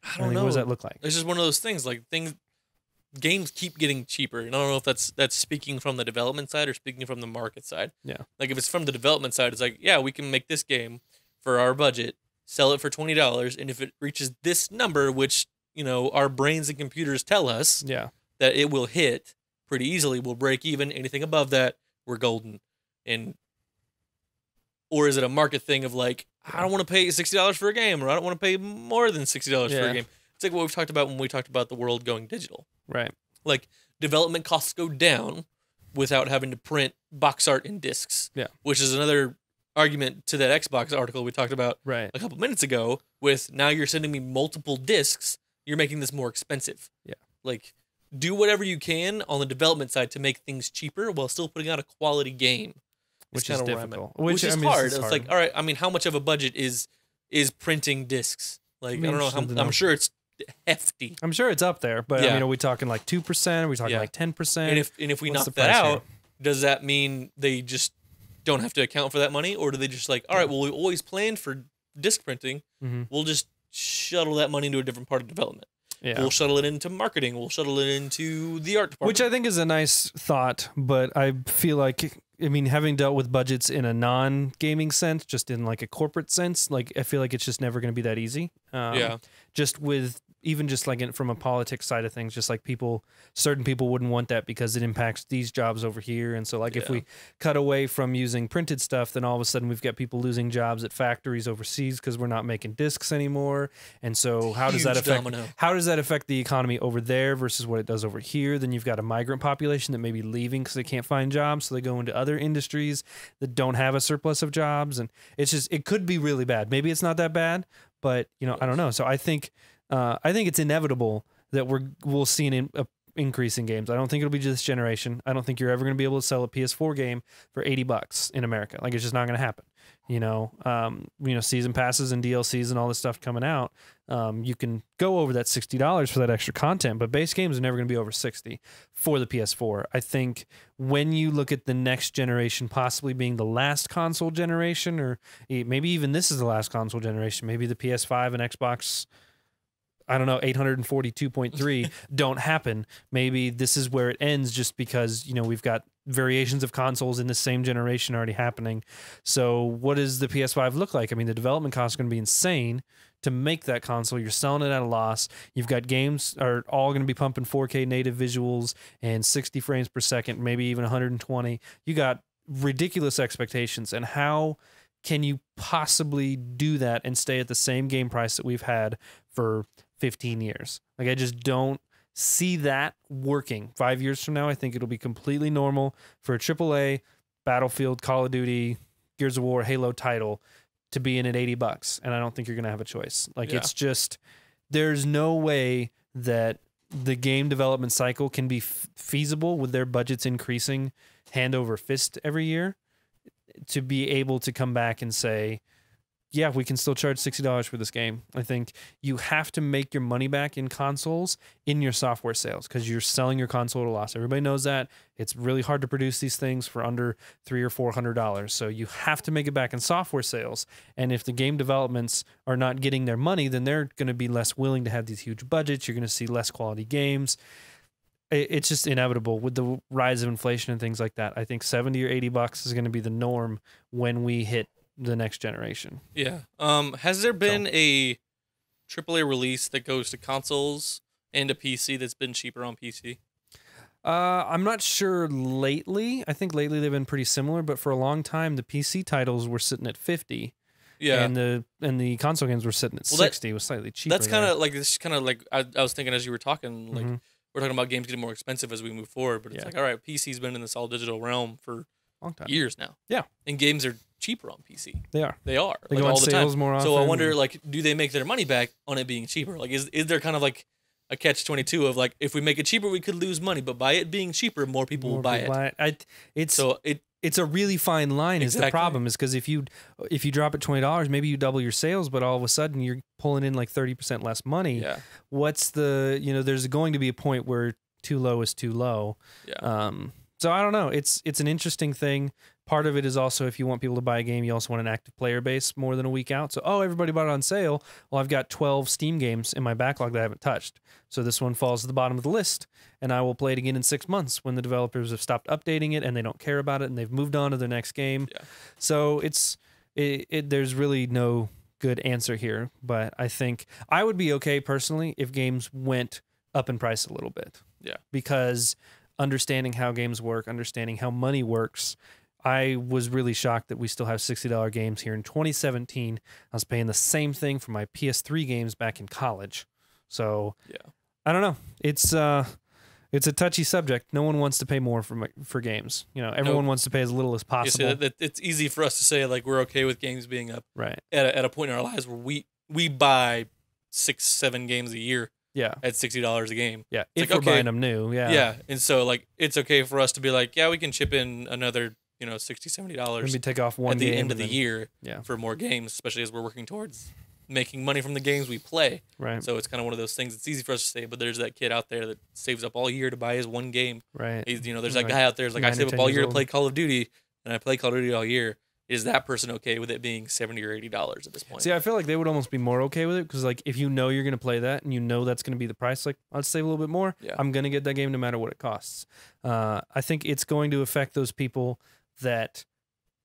[SPEAKER 1] I don't know.
[SPEAKER 2] What does that look like?
[SPEAKER 1] It's just one of those things. Like games keep getting cheaper, and I don't know if that's speaking from the development side or speaking from the market side.
[SPEAKER 2] Yeah.
[SPEAKER 1] Like if it's from the development side, it's like, yeah, we can make this game for our budget, sell it for $20, and if it reaches this number, which, you know, our brains and computers tell us that it will hit pretty easily, we'll break even. Anything above that, we're golden. Or is it a market thing of like, I don't want to pay $60 for a game, or I don't want to pay more than $60 for a game. It's like what we've talked about when we talked about the world going digital.
[SPEAKER 2] Right.
[SPEAKER 1] Like development costs go down without having to print box art in discs. Yeah. Which is another argument to that Xbox article we talked about a couple minutes ago, with now you're sending me multiple discs, you're making this more expensive. Yeah. Like, do whatever you can on the development side to make things cheaper while still putting out a quality game.
[SPEAKER 2] Which is difficult.
[SPEAKER 1] Which is hard. It's like, all right, I mean, how much of a budget is printing discs? Like, I don't know. I'm sure it's hefty.
[SPEAKER 2] I'm sure it's up there, but I mean, are we talking like 2%? Are we talking like 10%?
[SPEAKER 1] And if we knock that out, does that mean they just don't have to account for that money? Or do they just like, all right, well, we always planned for disc printing. We'll just shuttle that money into a different part of development. Yeah. We'll shuttle it into marketing. We'll shuttle it into the art department.
[SPEAKER 2] Which I think is a nice thought, but I feel like, I mean, having dealt with budgets in a non-gaming sense, just in like a corporate sense, like I feel like it's just never going to be that easy. Just with, even just like from a politics side of things, just like certain people wouldn't want that because it impacts these jobs over here. And so like if we cut away from using printed stuff, then all of a sudden we've got people losing jobs at factories overseas because we're not making discs anymore. And so how does that affect the economy over there versus what it does over here? Then you've got a migrant population that may be leaving because they can't find jobs. So they go into other industries that don't have a surplus of jobs. And it could be really bad. Maybe it's not that bad, but you know, I don't know. So I think it's inevitable that we'll see an increase in games. I don't think it'll be just this generation. I don't think you're ever going to be able to sell a PS4 game for $80 in America. Like, it's just not going to happen. You know, season passes and DLCs and all this stuff coming out. You can go over that $60 for that extra content, but base games are never going to be over $60 for the PS4. I think when you look at the next generation possibly being the last console generation, or maybe even this is the last console generation, maybe the PS5 and Xbox, I don't know, 842.3 don't happen. Maybe this is where it ends, just because, you know, we've got variations of consoles in the same generation already happening. So what does the PS5 look like? I mean, the development costs are going to be insane to make that console. You're selling it at a loss. You've got games are all going to be pumping 4K native visuals and 60 frames per second, maybe even 120. You got ridiculous expectations, and how can you possibly do that and stay at the same game price that we've had for 15 years? Like, I just don't see that working. 5 years from now, I think it'll be completely normal for a AAA Battlefield, Call of Duty, Gears of War, Halo title to be in at $80, and I don't think you're going to have a choice. Like, it's just, there's no way that the game development cycle can be feasible with their budgets increasing hand over fist every year to be able to come back and say, yeah, we can still charge $60 for this game. I think you have to make your money back in consoles in your software sales because you're selling your console at a loss. Everybody knows that. It's really hard to produce these things for under $300 or $400. So you have to make it back in software sales. And if the game developments are not getting their money, then they're going to be less willing to have these huge budgets. You're going to see less quality games. It's just inevitable with the rise of inflation and things like that. I think $70 or $80 is going to be the norm when we hit the next generation.
[SPEAKER 1] Yeah. Has there been a AAA release that goes to consoles and a PC that's been cheaper on PC?
[SPEAKER 2] I'm not sure lately. I think lately they've been pretty similar, but for a long time the PC titles were sitting at $50. Yeah. And the console games were sitting at $60. It was slightly cheaper.
[SPEAKER 1] That's kind of like I was thinking as you were talking, like we're talking about games getting more expensive as we move forward, but it's like, all right, PC's been in this all digital realm for long time. Years now. Yeah. And games are cheaper on PC. They are.
[SPEAKER 2] They
[SPEAKER 1] like
[SPEAKER 2] go on
[SPEAKER 1] all the
[SPEAKER 2] sales
[SPEAKER 1] time.
[SPEAKER 2] More often.
[SPEAKER 1] So I wonder, like, do they make their money back on it being cheaper? Like, is there kind of like a catch-22 of like, if we make it cheaper, we could lose money, but by it being cheaper, more people will buy it.
[SPEAKER 2] It's a really fine line. Exactly. Is the problem is because if you drop it $20, maybe you double your sales, but all of a sudden you're pulling in like 30% less money.
[SPEAKER 1] Yeah.
[SPEAKER 2] What's the there's going to be a point where too low is too low.
[SPEAKER 1] Yeah.
[SPEAKER 2] So I don't know. It's an interesting thing. Part of it is also if you want people to buy a game, you also want an active player base more than a week out. So, everybody bought it on sale. Well, I've got 12 Steam games in my backlog that I haven't touched. So this one falls to the bottom of the list, and I will play it again in 6 months when the developers have stopped updating it and they don't care about it and they've moved on to their next game.
[SPEAKER 1] Yeah.
[SPEAKER 2] So there's really no good answer here, but I think I would be okay personally if games went up in price a little bit.
[SPEAKER 1] Yeah.
[SPEAKER 2] Because understanding how games work, understanding how money works, I was really shocked that we still have $60 games here in 2017. I was paying the same thing for my PS3 games back in college. So
[SPEAKER 1] yeah,
[SPEAKER 2] I don't know. It's a touchy subject. No one wants to pay more for games. Everyone wants to pay as little as possible.
[SPEAKER 1] Yeah, so it's easy for us to say like we're okay with games being up.
[SPEAKER 2] Right.
[SPEAKER 1] At a point in our lives where we buy 6-7 games a year.
[SPEAKER 2] Yeah.
[SPEAKER 1] At $60 a game.
[SPEAKER 2] Yeah. If we're buying them new. Yeah.
[SPEAKER 1] Yeah. And so like it's okay for us to be like, yeah, we can chip in another $60, $70.
[SPEAKER 2] Maybe take off one
[SPEAKER 1] at the
[SPEAKER 2] game
[SPEAKER 1] end of the year for more games, especially as we're working towards making money from the games we play.
[SPEAKER 2] Right.
[SPEAKER 1] So it's kind of one of those things. It's easy for us to say, but there's that kid out there that saves up all year to buy his one game.
[SPEAKER 2] Right.
[SPEAKER 1] There's that guy out there. It's like I save up all year to play Call of Duty, and I play Call of Duty all year. Is that person okay with it being $70 or $80 at this point?
[SPEAKER 2] See, I feel like they would almost be more okay with it because, like, if you know you're going to play that and you know that's going to be the price, like, I'll save a little bit more.
[SPEAKER 1] Yeah.
[SPEAKER 2] I'm going to get that game no matter what it costs. I think it's going to affect those people that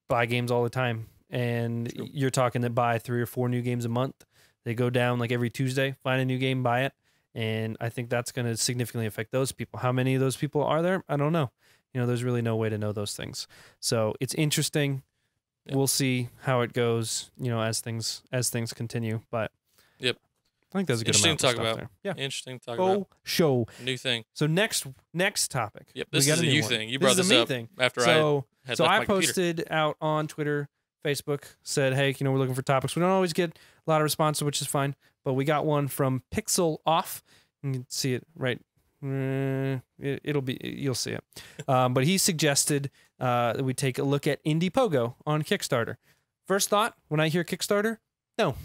[SPEAKER 2] buy games all the time. And you're talking that buy 3 or 4 new games a month. They go down like every Tuesday, find a new game, buy it. And I think that's going to significantly affect those people. How many of those people are there? I don't know. There's really no way to know those things. So it's interesting. Yep. We'll see how it goes, as things continue. But
[SPEAKER 1] yep,
[SPEAKER 2] I think that's a good amount
[SPEAKER 1] to talk about.
[SPEAKER 2] There. Yeah,
[SPEAKER 1] interesting to talk about.
[SPEAKER 2] Show
[SPEAKER 1] new thing.
[SPEAKER 2] So next topic.
[SPEAKER 1] Yep, this is a you thing. You brought this up
[SPEAKER 2] thing.
[SPEAKER 1] After
[SPEAKER 2] I
[SPEAKER 1] had
[SPEAKER 2] I posted out on Twitter, Facebook, said, hey, we're looking for topics. We don't always get a lot of responses, which is fine, but we got one from Pixel Off. You can see it right. You'll see it. But he suggested that we take a look at Indiepogo on Kickstarter. First thought when I hear Kickstarter, no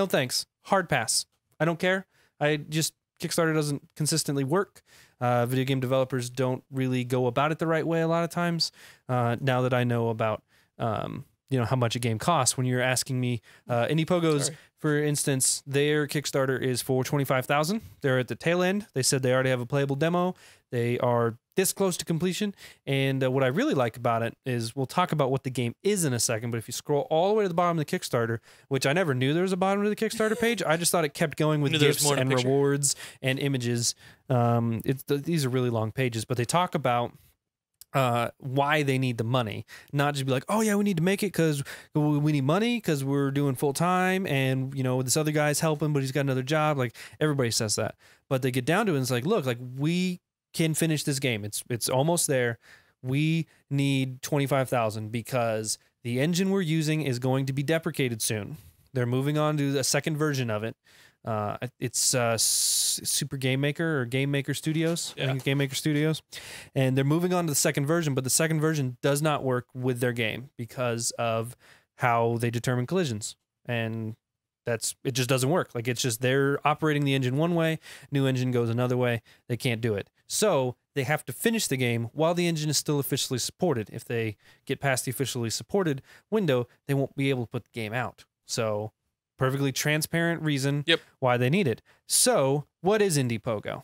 [SPEAKER 2] thanks. Hard pass. I don't care. Kickstarter doesn't consistently work. Video game developers don't really go about it the right way a lot of times. Now that I know about how much a game costs, when you're asking me, Indiepogo's, for instance, their Kickstarter is for $25,000. They're at the tail end. They said they already have a playable demo. They are this close to completion. And what I really like about it is we'll talk about what the game is in a second. But if you scroll all the way to the bottom of the Kickstarter, which I never knew there was a bottom of the Kickstarter page, I just thought it kept going with gifts and rewards and images. These are really long pages, but they talk about why they need the money, not just be like, oh yeah, we need to make it because we need money because we're doing full time, and you know this other guy's helping, but he's got another job. Like everybody says that, but they get down to it and it's like, look, like we can finish this game. It's almost there. We need 25,000 because the engine we're using is going to be deprecated soon. They're moving on to a second version of it. It's Super Game Maker or Game Maker Studios.
[SPEAKER 1] Yeah.
[SPEAKER 2] I think it's Game Maker Studios. And they're moving on to the second version, but the second version does not work with their game because of how they determine collisions. And it just doesn't work. Like it's just they're operating the engine one way, new engine goes another way. They can't do it. So they have to finish the game while the engine is still officially supported. If they get past the officially supported window, they won't be able to put the game out. So perfectly transparent reason why they need it. So what is Indiepogo?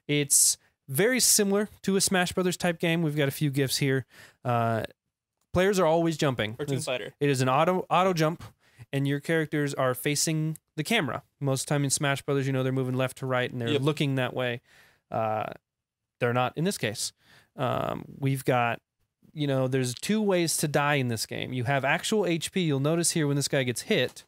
[SPEAKER 2] It's very similar to a Smash Brothers type game. We've got a few GIFs here. Players are always jumping.
[SPEAKER 1] Cartoon fighter.
[SPEAKER 2] It is an auto jump, and your characters are facing the camera. Most of the time in Smash Brothers, you know, they're moving left to right and they're looking that way. They're not in this case. We've got, you know, there's two ways to die in this game. You have actual HP. You'll notice here when this guy gets hit,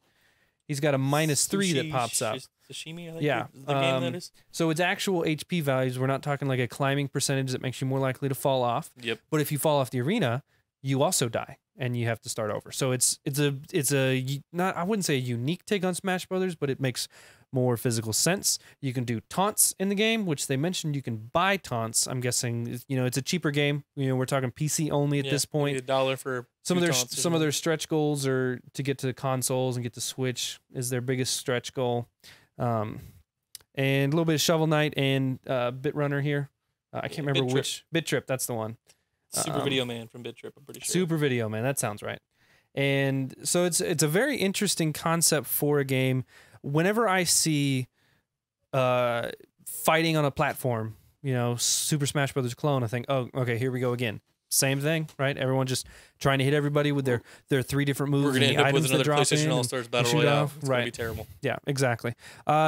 [SPEAKER 2] he's got a -3 that pops up.
[SPEAKER 1] Sashimi, I think
[SPEAKER 2] yeah.
[SPEAKER 1] is the game that is.
[SPEAKER 2] So it's actual HP values. We're not talking like a climbing percentage that makes you more likely to fall off.
[SPEAKER 1] Yep.
[SPEAKER 2] But if you fall off the arena, you also die and you have to start over. So it's a not, I wouldn't say a unique take on Smash Brothers, but it makes more physical sense. You can do taunts in the game, which they mentioned you can buy taunts. I'm guessing, you know, it's a cheaper game. You know, we're talking PC only at this point.
[SPEAKER 1] $1 for
[SPEAKER 2] some of their stretch goals are to get to consoles and get to Switch is their biggest stretch goal. And a little bit of Shovel Knight and Bit Runner here. I can't remember which. Bit Trip, that's the one.
[SPEAKER 1] Super Video Man from Bit Trip, I'm pretty sure.
[SPEAKER 2] Super Video Man, that sounds right. And so it's a very interesting concept for a game. Whenever I see fighting on a platform, you know, Super Smash Brothers clone, I think, oh, okay, here we go again. Same thing, right? Everyone just trying to hit everybody with their 3 different moves.
[SPEAKER 1] We're going to end up with another PlayStation All-Stars Battle Royale. It's going to be terrible.
[SPEAKER 2] Yeah, exactly.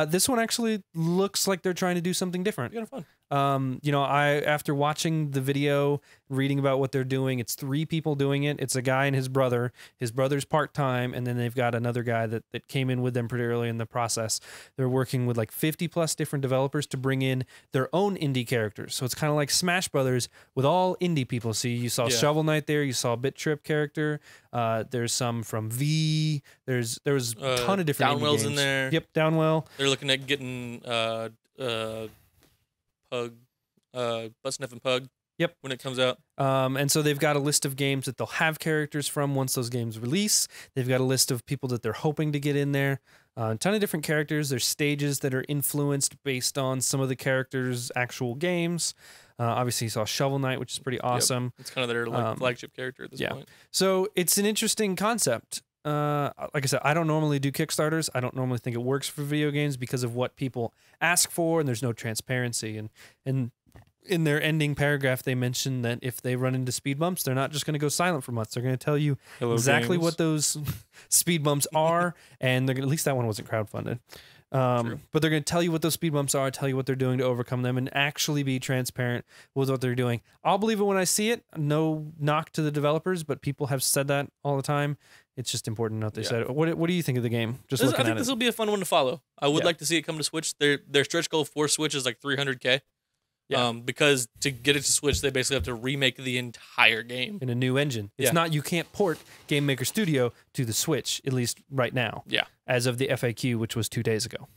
[SPEAKER 2] This one actually looks like they're trying to do something different.
[SPEAKER 1] It's kind of fun.
[SPEAKER 2] You know, after watching the video, reading about what they're doing, it's 3 people doing it. It's a guy and his brother. His brother's part-time, and then they've got another guy that came in with them pretty early in the process. They're working with like 50 plus different developers to bring in their own indie characters. So it's kind of like Smash Brothers with all indie people. So you saw Shovel Knight there, you saw a Bit Trip character. There's some from V. There was a ton of different indie
[SPEAKER 1] Downwell's
[SPEAKER 2] games.
[SPEAKER 1] in there.
[SPEAKER 2] Yep, Downwell.
[SPEAKER 1] They're looking at getting Pug, Butt Sniffing Pug.
[SPEAKER 2] Yep.
[SPEAKER 1] When it comes out.
[SPEAKER 2] And so they've got a list of games that they'll have characters from once those games release. They've got a list of people that they're hoping to get in there. A ton of different characters. There's stages that are influenced based on some of the characters' actual games. Obviously, you saw Shovel Knight, which is pretty awesome.
[SPEAKER 1] Yep. It's kind of their like flagship character at this point.
[SPEAKER 2] So it's an interesting concept. Like I said, I don't normally do Kickstarters. I don't normally think it works for video games because of what people ask for, and there's no transparency. And in their ending paragraph, they mentioned that if they run into speed bumps, they're not just going to go silent for months. They're going to tell you exactly what those speed bumps are, and they're gonna, at least that one wasn't crowdfunded. But they're going to tell you what those speed bumps are, tell you what they're doing to overcome them, and actually be transparent with what they're doing. I'll believe it when I see it. No knock to the developers, but people have said that all the time. It's just important to note they said it. What do you think of the game? Just looking at it.
[SPEAKER 1] I think this will be a fun one to follow. I would like to see it come to Switch. Their stretch goal for Switch is like 300K. Yeah. Because to get it to Switch, they basically have to remake the entire game
[SPEAKER 2] in a new engine. It's not, you can't port Game Maker Studio to the Switch, at least right now.
[SPEAKER 1] Yeah.
[SPEAKER 2] As of the FAQ, which was 2 days ago.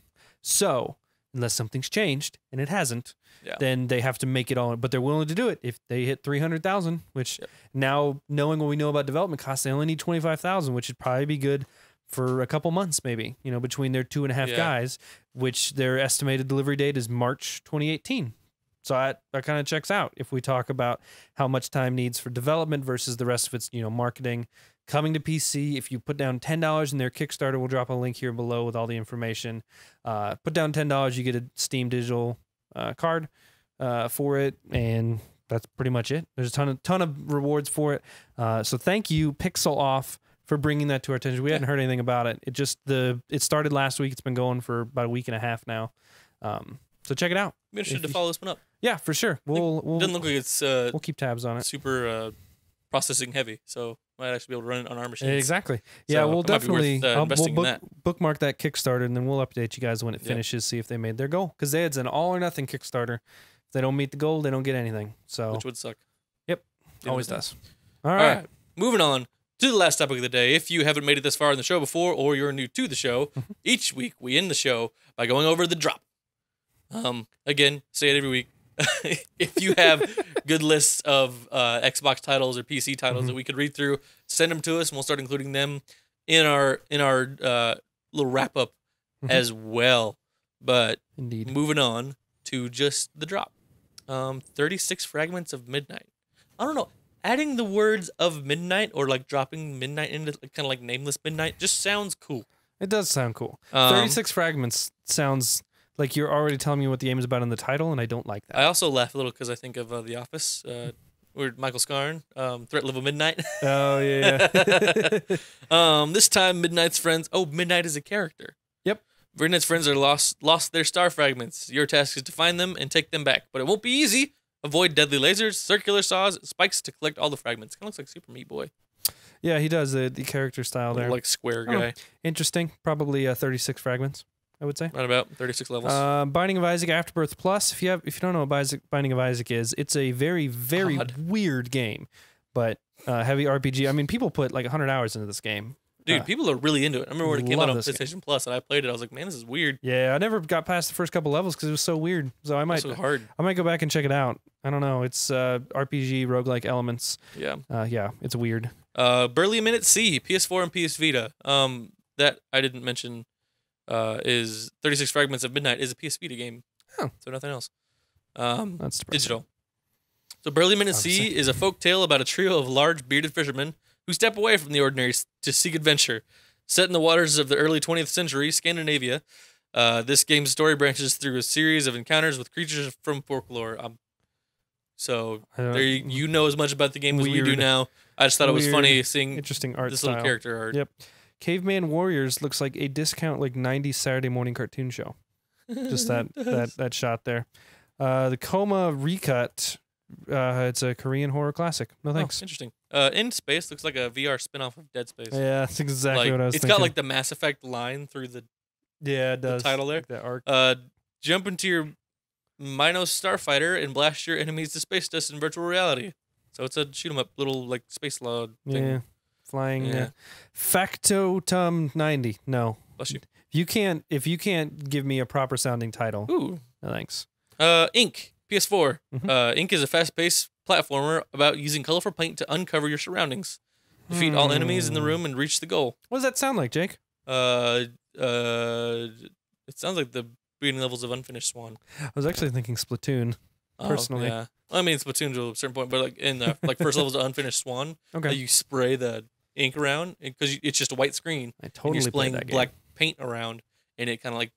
[SPEAKER 2] So unless something's changed, and it hasn't, then they have to make it all. But they're willing to do it if they hit 300,000. Which now, knowing what we know about development costs, they only need 25,000, which would probably be good for a couple months, maybe. You know, between their 2.5 guys, which their estimated delivery date is March 2018. So that kind of checks out if we talk about how much time needs for development versus the rest of its, you know, marketing. Coming to PC, if you put down $10 in their Kickstarter, we'll drop a link here below with all the information. Put down $10, you get a Steam digital card for it, and that's pretty much it. There's a ton of rewards for it. So thank you, Pixel Off, for bringing that to our attention. We hadn't heard anything about it. It started last week. It's been going for about a week and a half now. So check it out.
[SPEAKER 1] I'm interested to follow this one up.
[SPEAKER 2] Yeah, for sure. We'll
[SPEAKER 1] doesn't look like it's
[SPEAKER 2] we'll keep tabs on it.
[SPEAKER 1] super processing heavy, so might actually be able to run it on our machines.
[SPEAKER 2] Exactly. Yeah,
[SPEAKER 1] So
[SPEAKER 2] we'll
[SPEAKER 1] it might be worth,
[SPEAKER 2] definitely
[SPEAKER 1] investing in that.
[SPEAKER 2] bookmark that Kickstarter, and then we'll update you guys when it
[SPEAKER 1] Yeah.
[SPEAKER 2] finishes, see if they made their goal. Because it's an all or nothing Kickstarter. If they don't meet the goal, they don't get anything. So
[SPEAKER 1] Which would suck.
[SPEAKER 2] Yep.
[SPEAKER 1] Didn't
[SPEAKER 2] Always
[SPEAKER 1] know.
[SPEAKER 2] does.
[SPEAKER 1] All right. Moving on to the last topic of the day. If you haven't made it this far in the show before, or you're new to the show, each week we end the show by going over the drop. Again, say it every week. If you have good lists of Xbox titles or PC titles that we could read through, send them to us, and we'll start including them in our little wrap up as well. But
[SPEAKER 2] Indeed.
[SPEAKER 1] moving on to just the drop. 36 Fragments of Midnight. I don't know. Adding the words of midnight or like dropping midnight into kind of like nameless midnight just sounds cool.
[SPEAKER 2] It does sound cool. 36 Fragments sounds like you're already telling me what the game is about in the title, and I don't like that.
[SPEAKER 1] I also laugh a little because I think of The Office, where Michael Scarn, Threat Level Midnight.
[SPEAKER 2] Oh, yeah.
[SPEAKER 1] This time, Midnight's friends. Oh, Midnight is a character.
[SPEAKER 2] Yep.
[SPEAKER 1] Midnight's friends are lost their star fragments. Your task is to find them and take them back, but it won't be easy. Avoid deadly lasers, circular saws, spikes to collect all the fragments. Kind of looks like Super Meat Boy.
[SPEAKER 2] Yeah, he does the character style there.
[SPEAKER 1] Like square
[SPEAKER 2] Oh,
[SPEAKER 1] guy.
[SPEAKER 2] Interesting. Probably 36 fragments, I would say.
[SPEAKER 1] Right about 36 levels.
[SPEAKER 2] Binding of Isaac Afterbirth Plus. If you don't know what Binding of Isaac is, it's a very, very weird game, but heavy RPG. I mean, people put like 100 hours into this game.
[SPEAKER 1] Dude, people are really into it. I remember when it came out on
[SPEAKER 2] love this
[SPEAKER 1] PlayStation Plus and I played it, I was like, man, this is weird.
[SPEAKER 2] Yeah, I never got past the first couple levels because it was so weird. So I might
[SPEAKER 1] So hard.
[SPEAKER 2] go back and check it out. I don't know. It's RPG roguelike elements.
[SPEAKER 1] Yeah.
[SPEAKER 2] Yeah, it's weird.
[SPEAKER 1] Burly Minute C, PS4 and PS Vita. That I didn't mention is 36 Fragments of Midnight is a PS Vita game.
[SPEAKER 2] Oh.
[SPEAKER 1] So nothing else.
[SPEAKER 2] That's depressing.
[SPEAKER 1] Digital. So Burly Minute C
[SPEAKER 2] Obviously.
[SPEAKER 1] is a folk tale about a trio of large bearded fishermen who step away from the ordinary to seek adventure. Set in the waters of the early 20th century, Scandinavia, this game's story branches through a series of encounters with creatures from folklore. So
[SPEAKER 2] I don't-
[SPEAKER 1] there you know as much about the game as we do
[SPEAKER 2] Weird.
[SPEAKER 1] now. I just thought it was
[SPEAKER 2] Weird.
[SPEAKER 1] funny seeing
[SPEAKER 2] Interesting art
[SPEAKER 1] this
[SPEAKER 2] style.
[SPEAKER 1] little character art.
[SPEAKER 2] Yep. Caveman Warriors looks like a discount like 90s Saturday morning cartoon show. Just that shot there. The Coma Recut. It's a Korean horror classic. No thanks.
[SPEAKER 1] Oh, interesting. In Space looks like a VR spinoff of Dead Space.
[SPEAKER 2] Yeah, that's exactly
[SPEAKER 1] Like,
[SPEAKER 2] what I was
[SPEAKER 1] it's
[SPEAKER 2] thinking.
[SPEAKER 1] got like the Mass Effect line through the
[SPEAKER 2] yeah, it does.
[SPEAKER 1] title there.
[SPEAKER 2] Like that arc.
[SPEAKER 1] Jump into your Minos Starfighter and blast your enemies to space dust in virtual reality. So it's a shoot 'em up little like space law thing.
[SPEAKER 2] Yeah. Flying.
[SPEAKER 1] Yeah.
[SPEAKER 2] Factotum 90. No.
[SPEAKER 1] Bless you.
[SPEAKER 2] If you can't give me a proper sounding title.
[SPEAKER 1] Ooh.
[SPEAKER 2] No thanks.
[SPEAKER 1] Ink, PS4.
[SPEAKER 2] Mhm.
[SPEAKER 1] Ink is a fast-paced platformer about using colorful paint to uncover your surroundings. Defeat all enemies in the room and reach the goal.
[SPEAKER 2] What does that sound like, Jake?
[SPEAKER 1] It sounds like the beginning levels of Unfinished Swan.
[SPEAKER 2] I was actually thinking Splatoon. Personally.
[SPEAKER 1] Yeah. I mean, Splatoon to a certain point, but like in the like first levels of Unfinished Swan,
[SPEAKER 2] Okay.
[SPEAKER 1] you spray the ink around because it's just a white screen.
[SPEAKER 2] I
[SPEAKER 1] And
[SPEAKER 2] totally
[SPEAKER 1] you're
[SPEAKER 2] played
[SPEAKER 1] spraying
[SPEAKER 2] that game.
[SPEAKER 1] black paint around, and it kind of like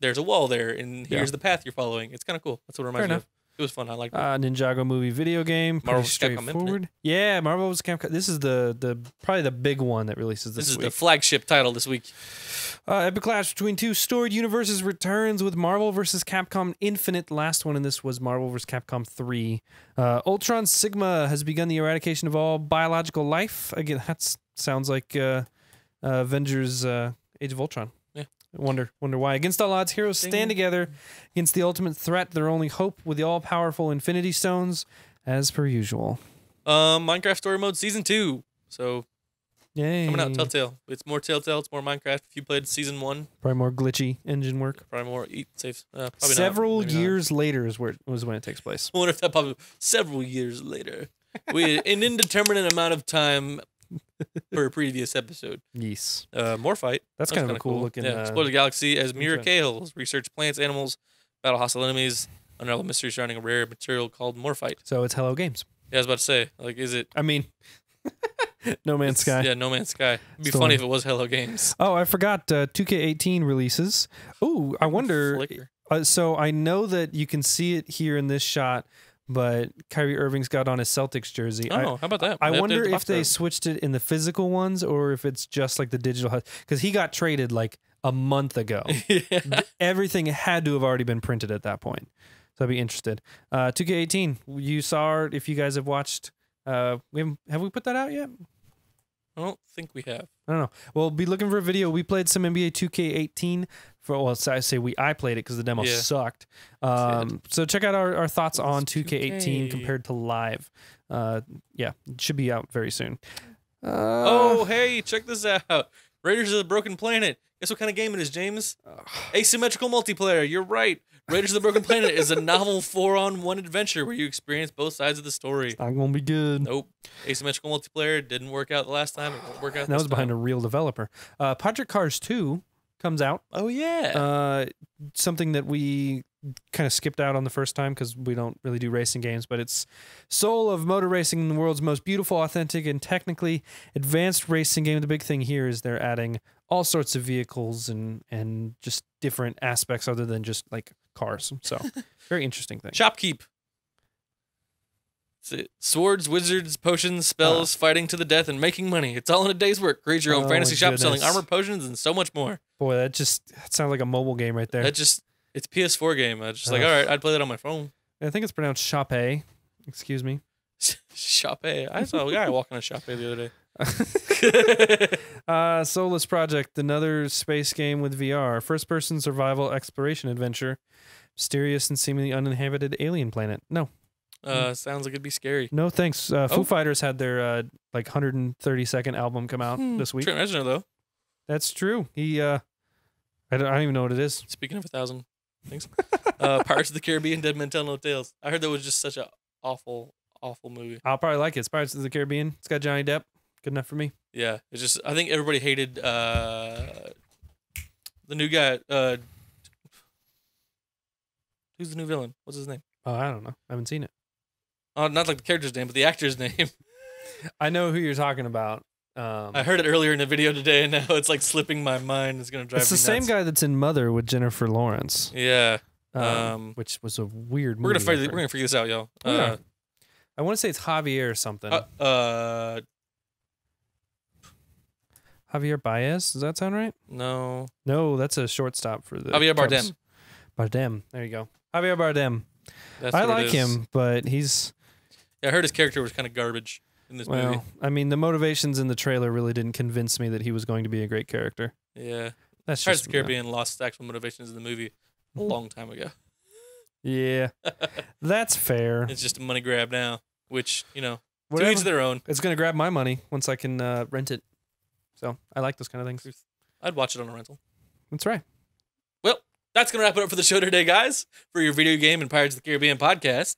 [SPEAKER 1] there's a wall there, and here's
[SPEAKER 2] Yeah.
[SPEAKER 1] the path you're following. It's kind of cool. That's what it reminds me
[SPEAKER 2] enough.
[SPEAKER 1] of. It was fun. I liked it.
[SPEAKER 2] Ninjago movie video game.
[SPEAKER 1] Marvel
[SPEAKER 2] Pretty
[SPEAKER 1] vs. Capcom Infinite.
[SPEAKER 2] straightforward. Yeah, Marvel vs. Capcom. This is the probably the big one that releases
[SPEAKER 1] This
[SPEAKER 2] this
[SPEAKER 1] is
[SPEAKER 2] week.
[SPEAKER 1] the flagship title this week.
[SPEAKER 2] Epic Clash between two storied universes returns with Marvel vs. Capcom Infinite. The last one in this was Marvel vs. Capcom 3. Ultron Sigma has begun the eradication of all biological life. Again, that sounds like Avengers Age of Ultron.
[SPEAKER 1] Yeah.
[SPEAKER 2] Wonder why. Against all odds, heroes stand together against the ultimate threat, their only hope, with the all-powerful Infinity Stones, as per usual.
[SPEAKER 1] Minecraft Story Mode Season 2. So
[SPEAKER 2] Yay.
[SPEAKER 1] coming out Telltale. It's more Telltale. It's more Minecraft. If you played Season 1,
[SPEAKER 2] Probably more glitchy engine work.
[SPEAKER 1] probably more Eat Safe. Probably
[SPEAKER 2] Several
[SPEAKER 1] not. Maybe not.
[SPEAKER 2] years later was when it takes place.
[SPEAKER 1] I wonder if that probably several years later. An indeterminate amount of time per previous episode.
[SPEAKER 2] Yes.
[SPEAKER 1] More fight.
[SPEAKER 2] That's
[SPEAKER 1] That was
[SPEAKER 2] kind of a
[SPEAKER 1] kinda
[SPEAKER 2] cool looking.
[SPEAKER 1] Yeah, explore the galaxy as Mira
[SPEAKER 2] intro.
[SPEAKER 1] Kahles. Research plants, animals, battle hostile enemies, unravel mysteries surrounding a rare material called morphite.
[SPEAKER 2] So it's Hello Games.
[SPEAKER 1] Yeah, I was about to say, like, is it?
[SPEAKER 2] I mean, No Man's Sky.
[SPEAKER 1] Yeah, No Man's Sky. It'd be
[SPEAKER 2] Still
[SPEAKER 1] funny
[SPEAKER 2] on.
[SPEAKER 1] if it was Hello Games.
[SPEAKER 2] Oh, I forgot 2K18 releases. Oh, I wonder.
[SPEAKER 1] Flicker.
[SPEAKER 2] So I know that you can see it here in this shot, but Kyrie Irving's got on his Celtics jersey.
[SPEAKER 1] Oh, how about that?
[SPEAKER 2] I
[SPEAKER 1] They
[SPEAKER 2] wonder
[SPEAKER 1] updated the
[SPEAKER 2] if
[SPEAKER 1] box
[SPEAKER 2] they
[SPEAKER 1] art.
[SPEAKER 2] switched it in the physical ones or if it's just like the digital, because he got traded like a month ago.
[SPEAKER 1] Yeah.
[SPEAKER 2] Everything had to have already been printed at that point. So I'd be interested. 2K18, you saw, if you guys have watched, have we put that out yet?
[SPEAKER 1] I don't think we have.
[SPEAKER 2] I don't know. We'll be looking for a video. We played some NBA 2K18 for. Well, I say I played it because the demo
[SPEAKER 1] Yeah.
[SPEAKER 2] sucked. So check out our thoughts on 2K18
[SPEAKER 1] 2K.
[SPEAKER 2] compared to live. Yeah, it should be out very soon.
[SPEAKER 1] Oh, hey, check this out. Raiders of the Broken Planet. Guess what kind of game it is, James? Asymmetrical multiplayer. You're right. Raiders of the Broken Planet is a novel 4-on-1 adventure where you experience both sides of the story.
[SPEAKER 2] not gonna be good.
[SPEAKER 1] Nope. Asymmetrical multiplayer didn't work out the last time. It won't work out
[SPEAKER 2] That
[SPEAKER 1] this
[SPEAKER 2] was behind
[SPEAKER 1] time.
[SPEAKER 2] a real developer. Project Cars 2 comes out.
[SPEAKER 1] Oh, yeah.
[SPEAKER 2] Something that we kind of skipped out on the first time because we don't really do racing games, but it's soul of motor racing, the world's most beautiful, authentic, and technically advanced racing game. The big thing here is they're adding all sorts of vehicles and just different aspects other than just like cars. So very interesting thing.
[SPEAKER 1] Shopkeep. Swords, wizards, potions, spells, fighting to the death, and making money. It's all in a day's work. Create your own
[SPEAKER 2] Oh,
[SPEAKER 1] fantasy
[SPEAKER 2] my
[SPEAKER 1] shop selling
[SPEAKER 2] goodness.
[SPEAKER 1] armor, potions, and so much more.
[SPEAKER 2] Boy, that sounds like a mobile game right there.
[SPEAKER 1] It's a PS4 game. I was just like,
[SPEAKER 2] Ugh.
[SPEAKER 1] all right, I'd play that on my phone.
[SPEAKER 2] I think it's pronounced Shopee. Excuse me.
[SPEAKER 1] Shopee. I saw a guy walking on Shopee the other day.
[SPEAKER 2] Solus Project, another space game with VR. First-person survival exploration adventure. Mysterious and seemingly uninhabited alien planet. No.
[SPEAKER 1] Sounds like it'd be scary.
[SPEAKER 2] No, thanks. Foo Fighters had their like 132nd album come out this week.
[SPEAKER 1] Trent Reznor, though.
[SPEAKER 2] That's true. He, I don't even know what it is.
[SPEAKER 1] Speaking of 1,000 things, Pirates of the Caribbean, Dead Men Tell No Tales. I heard that was just such a awful movie.
[SPEAKER 2] I'll probably like it. It's Pirates of the Caribbean. It's got Johnny Depp. Good enough for me.
[SPEAKER 1] Yeah, it's just I think everybody hated the new guy. Who's the new villain? What's his name?
[SPEAKER 2] Oh, I don't know. I haven't seen it.
[SPEAKER 1] Oh, not like the character's name, but the actor's name.
[SPEAKER 2] I know who you're talking about.
[SPEAKER 1] I heard it earlier in the video today, and now it's like slipping my mind. It's gonna drive
[SPEAKER 2] it's
[SPEAKER 1] me
[SPEAKER 2] the same
[SPEAKER 1] nuts.
[SPEAKER 2] guy that's in Mother with Jennifer Lawrence.
[SPEAKER 1] Yeah.
[SPEAKER 2] Which was a weird
[SPEAKER 1] We're
[SPEAKER 2] movie.
[SPEAKER 1] gonna figure this out, y'all.
[SPEAKER 2] Yeah. I want to say it's Javier or something. Javier Baez. Does that sound right?
[SPEAKER 1] No.
[SPEAKER 2] No, that's a shortstop for the
[SPEAKER 1] Javier
[SPEAKER 2] Cubs.
[SPEAKER 1] Bardem.
[SPEAKER 2] Bardem. There you go. Javier Bardem.
[SPEAKER 1] That's
[SPEAKER 2] I
[SPEAKER 1] what it
[SPEAKER 2] like
[SPEAKER 1] is.
[SPEAKER 2] him, but he's
[SPEAKER 1] Yeah, I heard his character was kind of garbage in this movie.
[SPEAKER 2] well. I mean, the motivations in the trailer really didn't convince me that he was going to be a great character.
[SPEAKER 1] Yeah.
[SPEAKER 2] That's
[SPEAKER 1] Pirates
[SPEAKER 2] just
[SPEAKER 1] of the Caribbean lost actual motivations in the movie a long time ago.
[SPEAKER 2] Yeah, that's fair.
[SPEAKER 1] It's just a money grab now, which, to
[SPEAKER 2] Whatever.
[SPEAKER 1] each their own.
[SPEAKER 2] It's gonna grab my money once I can rent it. So I like those kind of things.
[SPEAKER 1] I'd watch it on a rental.
[SPEAKER 2] That's right.
[SPEAKER 1] Well, that's going to wrap it up for the show today, guys, for your video game and Pirates of the Caribbean podcast.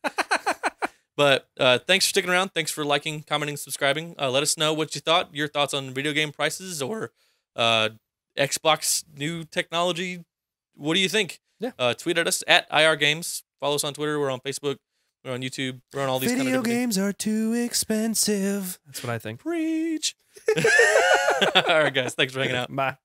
[SPEAKER 1] But thanks for sticking around. Thanks for liking, commenting, subscribing. Let us know what you thought, your thoughts on video game prices or Xbox new technology. What do you think?
[SPEAKER 2] Yeah.
[SPEAKER 1] Tweet at us at IR Games. Follow us on Twitter. We're on Facebook. We're on YouTube. We're on all these kind of
[SPEAKER 2] Video
[SPEAKER 1] different
[SPEAKER 2] games are too expensive. That's what I think.
[SPEAKER 1] Preach. All right, guys. Thanks for hanging out.
[SPEAKER 2] Bye.